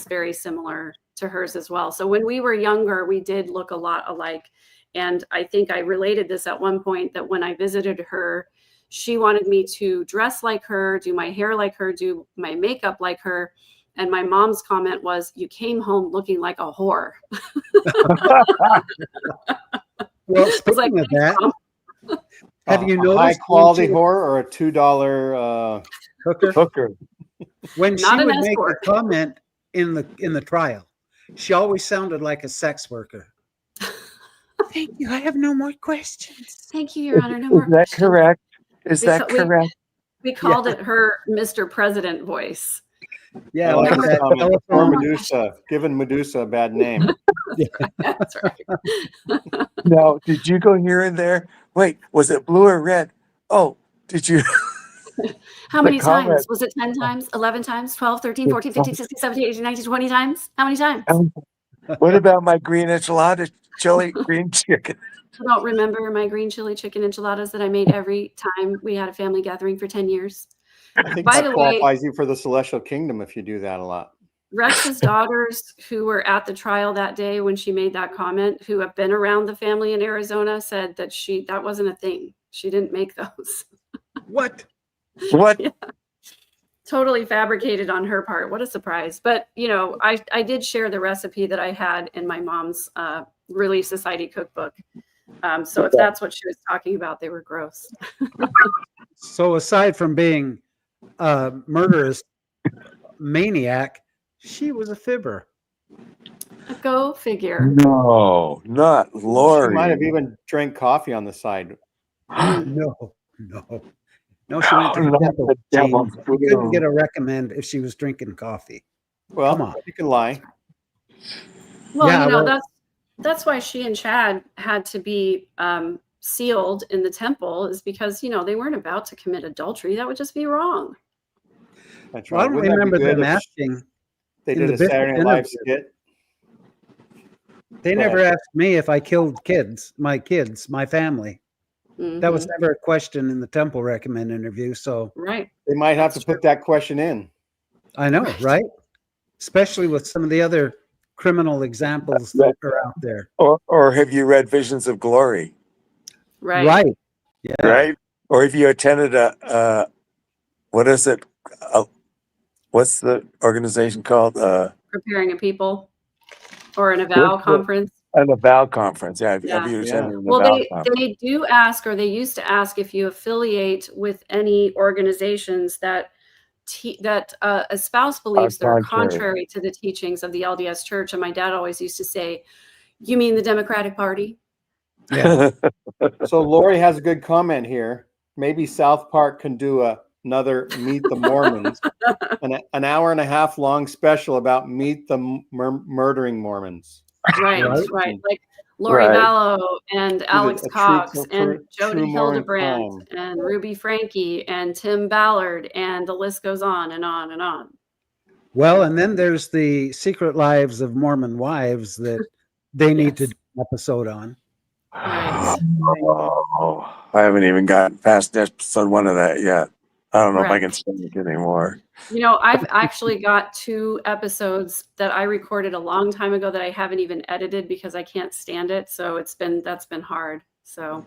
very similar to hers as well. So when we were younger, we did look a lot alike. And I think I related this at one point, that when I visited her, she wanted me to dress like her, do my hair like her, do my makeup like her. And my mom's comment was, "You came home looking like a whore." Well, speaking of that, have you noticed high quality when she- whore or a $2 Hooker. when she Not an would make a escort. comment in the trial, she always sounded like a sex worker. Thank you. I have no more questions. Thank you, Your Honor. No Is more that questions. correct? Is We that ca- we- correct? We called it her Mr. President voice. Yeah, I like like the that comment. Or telephone. Medusa, giving Medusa a bad name. That's right. Now, did you go here and there? Wait, was it blue or red? Oh, did you? How many comment. times? Was it 10 times, 11 times, 12, 13, 14, 15, 16, 17, 18, 19, 20 times? How many times? What about my green enchilada chili green chicken? I don't remember my green chili chicken enchiladas that I made every time we had a family gathering for 10 years. I think By that the way, qualifies you for the celestial kingdom if you do that a lot. Rex's daughters who were at the trial that day when she made that comment, who have been around the family in Arizona, said that that wasn't a thing. She didn't make those. What? What? Yeah. Totally fabricated on her part. What a surprise. But, you know, I did share the recipe that I had in my mom's Relief Society cookbook. So if that's what she was talking about, they were gross. So aside from being a murderous maniac, she was a fibber. Go figure. No, not She Lori. might have even drank coffee on the side. No. No, she went to the Not devil. the devil. Gene. She couldn't get a recommend if she was drinking coffee. Well, Come on. you can lie. Well, Yeah, you know, well- that's why she and Chad had to be sealed in the temple, is because, you know, they weren't about to commit adultery. That would just be wrong. That's Well, I right. don't Wouldn't that be remember good them if asking. they in did the a bishop Saturday Night Live interview. skit. They Go never ahead. asked me if I killed my family. That was Mhm. never a question in the temple recommend interview. So Right. They might have That's to put that question in. I know, right? Especially with some of the other criminal examples that are out there. Or have you read Visions of Glory? Right. Yeah. Right? Or have you attended what is it? What's the organization called? Preparing a people or an avow What's the- conference. An avow conference. Yeah. Have Yeah. you attended an Well, avow conference? they do ask, or they used to ask, if you affiliate with any organizations that espouse beliefs that are contrary to the teachings of the LDS Church. And my dad always used to say, "You mean the Democratic Party?" Yeah. So Lori has a good comment here. Maybe South Park can do another Meet the Mormons, an hour and a half long special about Meet the Murdering Mormons. Right. Like Lori Right. Vallow and Alex a true- Cox for and Jody true Mormon Hildebrand crime. and Ruby Franke and Tim Ballard, and the list goes on and on and on. Well, and then there's the Secret Lives of Mormon Wives that they need to Yes. do an episode on. Right. Oh, I haven't even gotten past episode 1 of that yet. I don't know if I Right. can stand it anymore. You know, I've actually got 2 episodes that I recorded a long time ago that I haven't even edited because I can't stand it. So that's been hard. So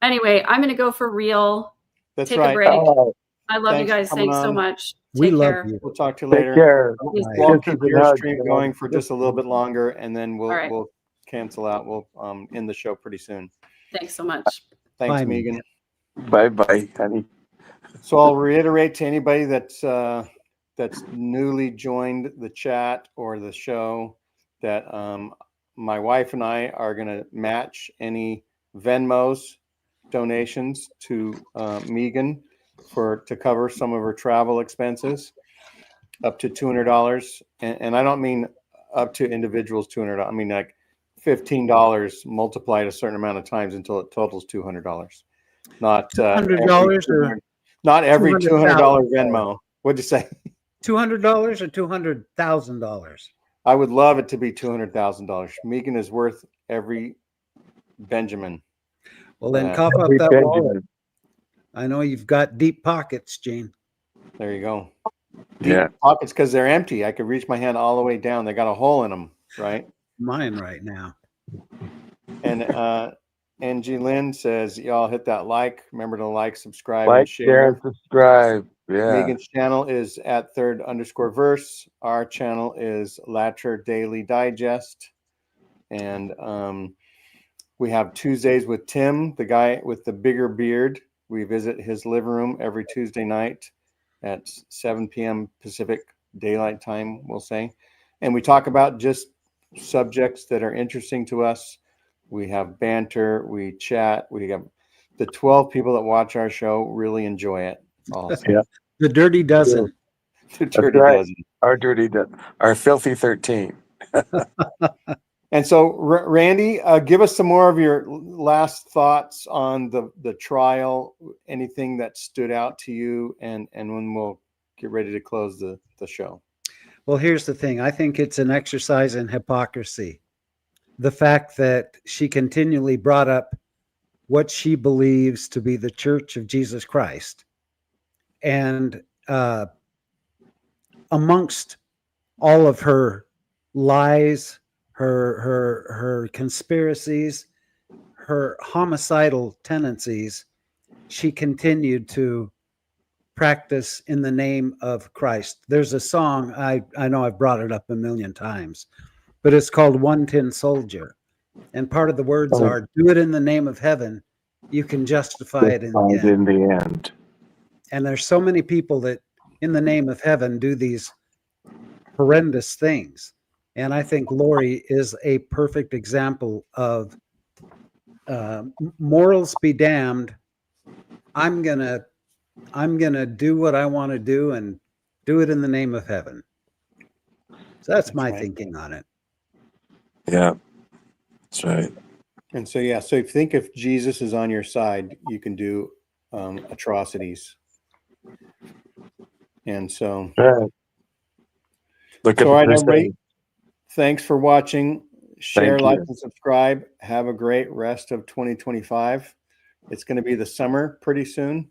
anyway, I'm going to go for real. That's Take right. a break. Oh, I love you Thanks for guys. coming Thanks so on. much. We Take love care. you. We'll talk to you take later. care. We'll Kisses keep and your hugs, stream man. going for just a little bit longer, and then All right. we'll cancel out. We'll end the show pretty soon. Thanks so much. Thanks, Bye, Megan. Bye, honey. So I'll reiterate to anybody that's newly joined the chat or the show that my wife and I are going to match any Venmos donations to Megan to cover some of her travel expenses, up to $200. And I don't mean up to individuals $200. I mean like $15 multiplied a certain amount of times until it totals $200. Not $100 or not every $200 $200,000. Venmo. What'd you say? $200 or $200,000? I would love it to be $200,000. Megan is worth every Benjamin. Well, then Yeah. cough up Henry that wallet. Benjamin. I know you've got deep pockets, Gene. There you go. Deep Yeah. pockets because they're empty. I could reach my hand all the way down. They got a hole in them, right? Mine right now. And Angie Lynn says, y'all hit that like. Remember to like, subscribe, and Like, share, and share. subscribe. Yeah. Megan's channel is at @3rd_verse. Our channel is Latcher Daily Digest. And we have Tuesdays with Tim, the guy with the bigger beard. We visit his living room every Tuesday night at 7 p.m. Pacific Daylight Time, we'll say. And we talk about just subjects that are interesting to us. We have banter, we chat. We have the 12 people that watch our show really enjoy it. Also. Yeah. The Dirty Dozen. The Dirty right. Dozen. Our filthy 13. And so, Randy, give us some more of your last thoughts on the trial. Anything that stood out to you, and when we'll get ready to close the show. Well, here's the thing. I think it's an exercise in hypocrisy. The fact that she continually brought up what she believes to be the Church of Jesus Christ, and amongst all of her lies, her conspiracies, her homicidal tendencies, she continued to practice in the name of Christ. There's a song, I know I've brought it up a million times, but it's called One Tin Soldier. And part of the words are, do it in the name of heaven, you can justify it in the end. In the end. And there's so many people that in the name of heaven do these horrendous things. And I think Lori is a perfect example of morals be damned. I'm gonna do what I want to do and do it in the name of heaven. So that's my thinking on it. Yeah, that's right. And so, yeah, so think if Jesus is on your side, you can do atrocities. And so, Right. Look at all right, the everybody. Thanks for watching. Share, Thank like, you. and subscribe. Have a great rest of 2025. It's going to be the summer pretty soon.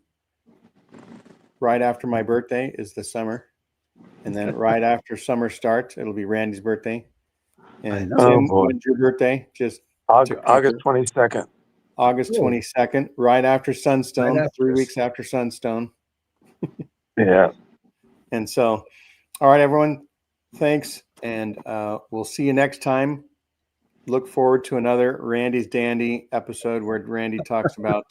Right after my birthday is the summer. And then right after summer starts, it'll be Randy's birthday. And know. Tim, Oh, boy. when's your birthday? Just August 22nd. August 22nd, right after Sunstone, Right after 3 weeks after Sunstone. Yeah. And so, all right, everyone, thanks. And we'll see you next time. Look forward to another Randy's Dandy episode where Randy talks about